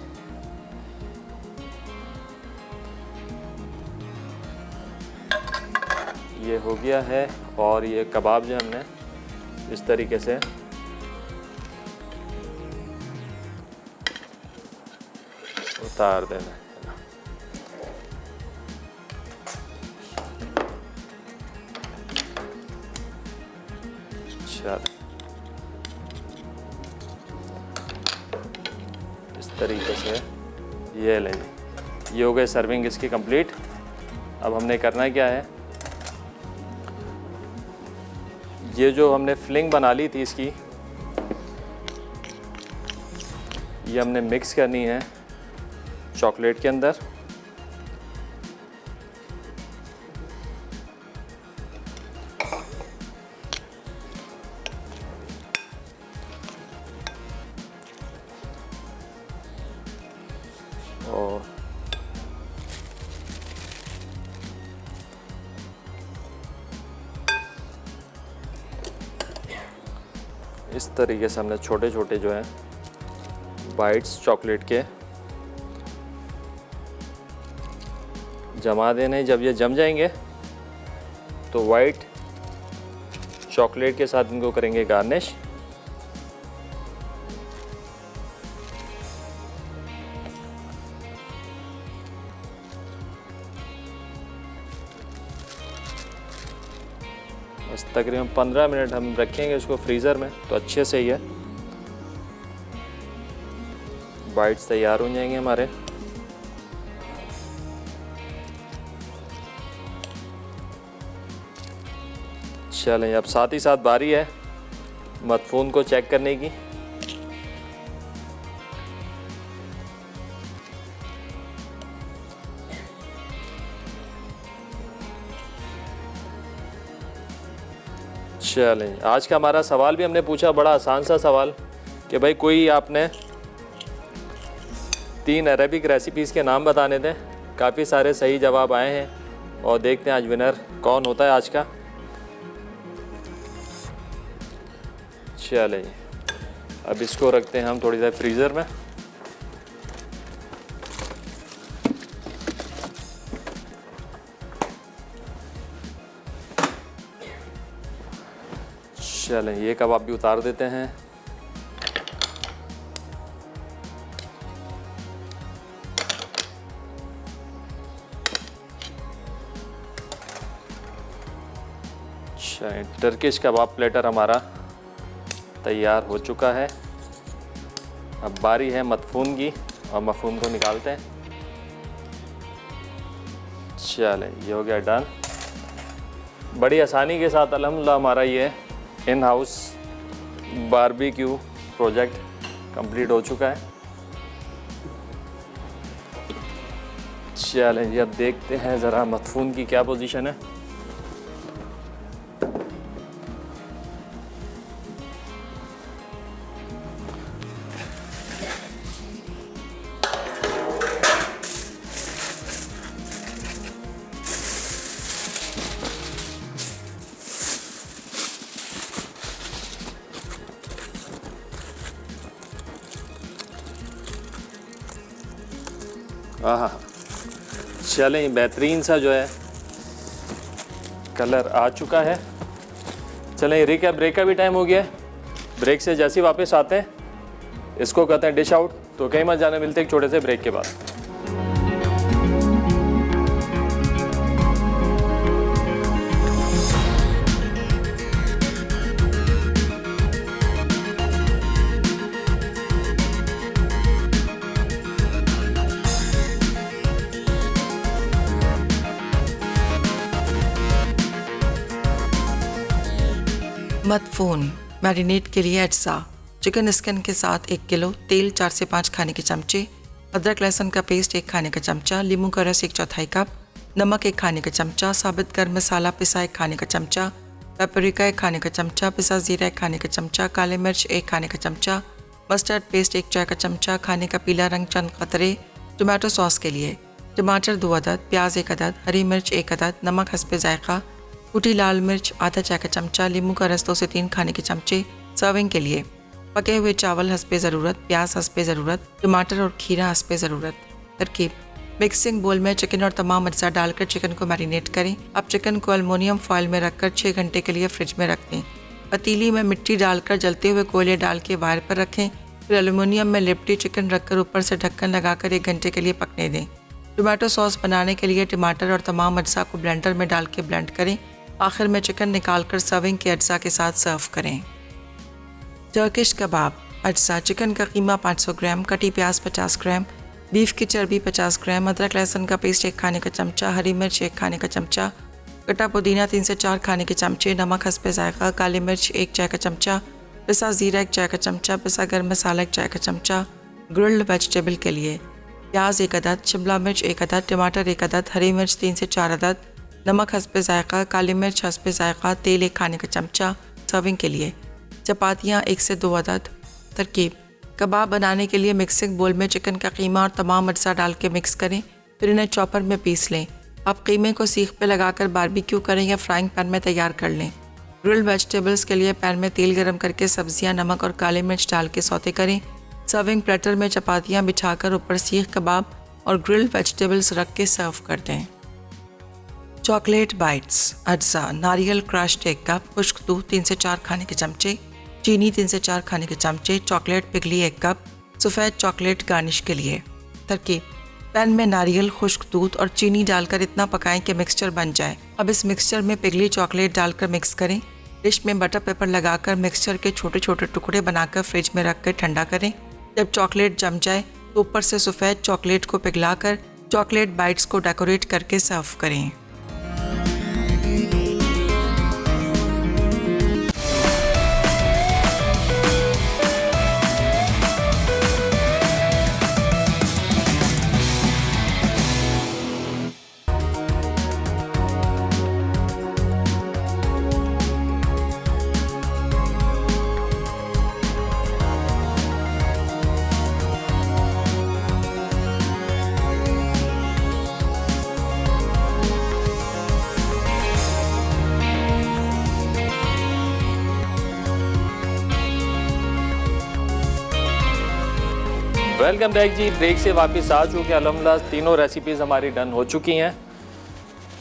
ये हो गया है। और ये कबाब जो हमने इस तरीके से उतार देना है। इस तरीके से ये लें, ये हो गए सर्विंग इसकी कंप्लीट। अब हमने करना क्या है, ये जो हमने फिलिंग बना ली थी इसकी, ये हमने मिक्स करनी है चॉकलेट के अंदर। और इस तरीके से हमने छोटे छोटे जो हैं बाइट्स चॉकलेट के जमा देने। जब ये जम जाएंगे तो वाइट चॉकलेट के साथ इनको करेंगे गार्निश। बस तकरीबन 15 मिनट हम रखेंगे इसको फ्रीज़र में, तो अच्छे से ही है बाइट्स तैयार हो जाएंगे हमारे। चलें, अब साथ ही साथ बारी है मदफून को चेक करने की। चलें, आज का हमारा सवाल भी हमने पूछा, बड़ा आसान सा सवाल कि भाई कोई आपने 3 अरेबिक रेसिपीज़ के नाम बताने थे। काफ़ी सारे सही जवाब आए हैं और देखते हैं आज विनर कौन होता है आज का। चलें, अब इसको रखते हैं हम थोड़ी देर फ्रीज़र में। चलें, ये कबाब भी उतार देते हैं। चलिए, टर्किश कबाब प्लेटर हमारा तैयार हो चुका है। अब बारी है मदफून की और मदफून को निकालते हैं। चले, ये हो गया डन। बड़ी आसानी के साथ अल्हम्दुलिल्लाह हमारा ये in house barbecue project complete हो चुका है। चलें जी, अब देखते हैं ज़रा मदफून की क्या पोजीशन है। आहा, चलें, बेहतरीन सा जो है कलर आ चुका है। चलें, ब्रेक का भी टाइम हो गया है। ब्रेक से जैसे ही वापस आते हैं इसको कहते हैं डिश आउट। तो कहीं मत जाने, मिलते हैं एक छोटे से ब्रेक के बाद। मदफून मैरिनेट के लिए अज्जा: चिकन स्किन के साथ 1 किलो, तेल 4 से 5 खाने के चमचे, अदरक लहसुन का पेस्ट 1 खाने का चमचा, नींबू का रस 1/4 कप, नमक 1 खाने का चमचा, साबित गर्म मसाला पिसा 1 खाने का चमचा, पेपरिका 1 खाने का चमचा, पिसा जीरा 1 खाने का चमचा, काले मिर्च 1 खाने का चमचा, मस्टर्ड पेस्ट 1 चाय का चमचा, खाने का पीला रंग चंद कतरे। टमाटो सॉस के लिए टमाटर 2 अदद, प्याज 1 अदद, हरी मिर्च 1 अदद, नमक हस्बे जायका, कुटी लाल मिर्च आधा चाय का चमचा, नींबू का रस 2 से 3 खाने के चमचे। सर्विंग के लिए पके हुए चावल हस्बे ज़रूरत, प्याज हस्बे ज़रूरत, टमाटर और खीरा हस्बे ज़रूरत। तरकीब: मिक्सिंग बोल में चिकन और तमाम अज्जा डालकर चिकन को मैरिनेट करें। अब चिकन को एल्युमिनियम फॉइल में रखकर 6 घंटे के लिए फ्रिज में रख दें। पतीली में मिट्टी डालकर जलते हुए कोयले डाल के वायर पर रखें। फिर एल्युमिनियम में लिपटी चिकन रखकर ऊपर से ढक्कन लगाकर 1 घंटे के लिए पकने दें। टमाटो सॉस बनाने के लिए टमाटर और तमाम अज्जा को ब्लेंडर में डाल के ब्लेंड करें। आखिर में चिकन निकालकर सर्विंग के अज्जा के साथ सर्व करें। टर्किश कबाब अज्जा: चिकन का कीमा 500 ग्राम, कटी प्याज 50 ग्राम, बीफ की चर्बी 50 ग्राम, अदरक लहसुन का पेस्ट 1 खाने का चमचा, हरी मिर्च 1 खाने का चमचा, कटा पुदीना 3 से 4 खाने के चमचे, नमक हस्बे जायका, काली मिर्च 1 चाय का चमचा, पिसा जीरा 1 चाय का चमचा, पिसा गर्म मसाला 1 चाय का चमचा। ग्रिल्ड वेजिटेबल के लिए प्याज 1 अदद, शिमला मिर्च 1 अदद, टमाटर 1 अदद, हरी मिर्च 3 से 4 अदद, नमक हस्बे जायका, काली मिर्च हस्बे जायका, तेल 1 खाने का चमचा। सर्विंग के लिए चपातियाँ 1 से 2 अदद। तरकीब: कबाब बनाने के लिए मिक्सिंग बोल में चिकन का कीमा और तमाम अज्जा डाल के मिक्स करें। फिर इन्हें चॉपर में पीस लें। अब कीमे को सीख पे लगाकर बारबेक्यू करें या फ्राइंग पैन में तैयार कर लें। ग्रिल्ड वेजिटेबल्स के लिए पैन में तेल गरम करके सब्जियां, नमक और काले मिर्च डाल के सौते करें। सर्विंग प्लेटर में चपातियाँ बिछाकर ऊपर सीख कबाब और ग्रिल्ड वेजिटेबल्स रख के सर्व कर दें। चॉकलेट बाइट्स अज्जा: नारियल क्रश्ड 1 कप, खुश्क दूध 3 से 4 खाने के चमचे, चीनी 3 से 4 खाने के चमचे, चॉकलेट पिघली 1 कप, सफ़ेद चॉकलेट गार्निश के लिए। तरकीब: पैन में नारियल, खुश्क दूध और चीनी डालकर इतना पकाएं कि मिक्सचर बन जाए। अब इस मिक्सचर में पिघली चॉकलेट डालकर मिक्स करें। डिश में बटर पेपर लगाकर मिक्सचर के छोटे छोटे टुकड़े बनाकर फ्रिज में रख कर ठंडा करें। जब चॉकलेट जम जाए तो ऊपर से सफ़ेद चॉकलेट को पिघलाकर चॉकलेट बाइट्स को डेकोरेट करके सर्व करें। वेलकम बैक जी। ब्रेक से वापस आ चुके अल्हम्दुलिल्लाह तीनों रेसिपीज़ हमारी डन हो चुकी हैं।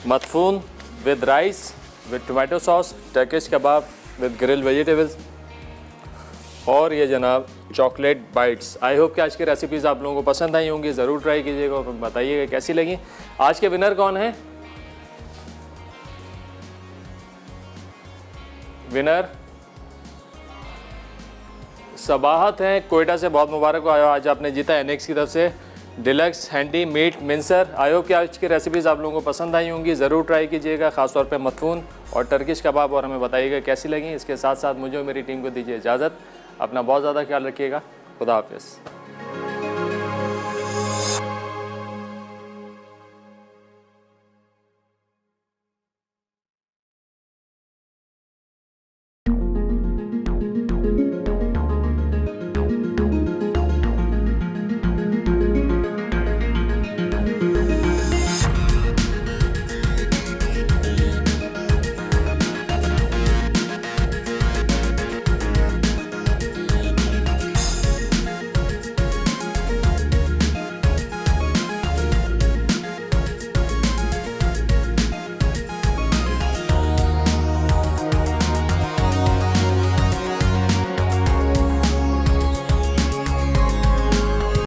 मदफून with rice with tomato sauce, Turkish kebab with grill vegetables और ये जनाब चॉकलेट बाइट्स। आई होप कि आज की रेसिपीज़ आप लोगों को पसंद आई होंगी। ज़रूर ट्राई कीजिएगा और बताइएगा कैसी लगी। आज के विनर कौन है? विनर सबाहत हैं कोयटा से, बहुत मुबारक हो। आज आपने जीता एनेक्स की तरफ से deluxe handy meat mincer. I hope कि आज की रेसिपीज़ आप लोगों को पसंद आई होंगी, ज़रूर ट्राई कीजिएगा, ख़ासतौर पे मथून और टर्किश कबाब, और हमें बताइएगा कैसी लगी। इसके साथ साथ मुझे और मेरी टीम को दीजिए इजाज़त। अपना बहुत ज़्यादा ख्याल रखिएगा। खुदा हाफिज़।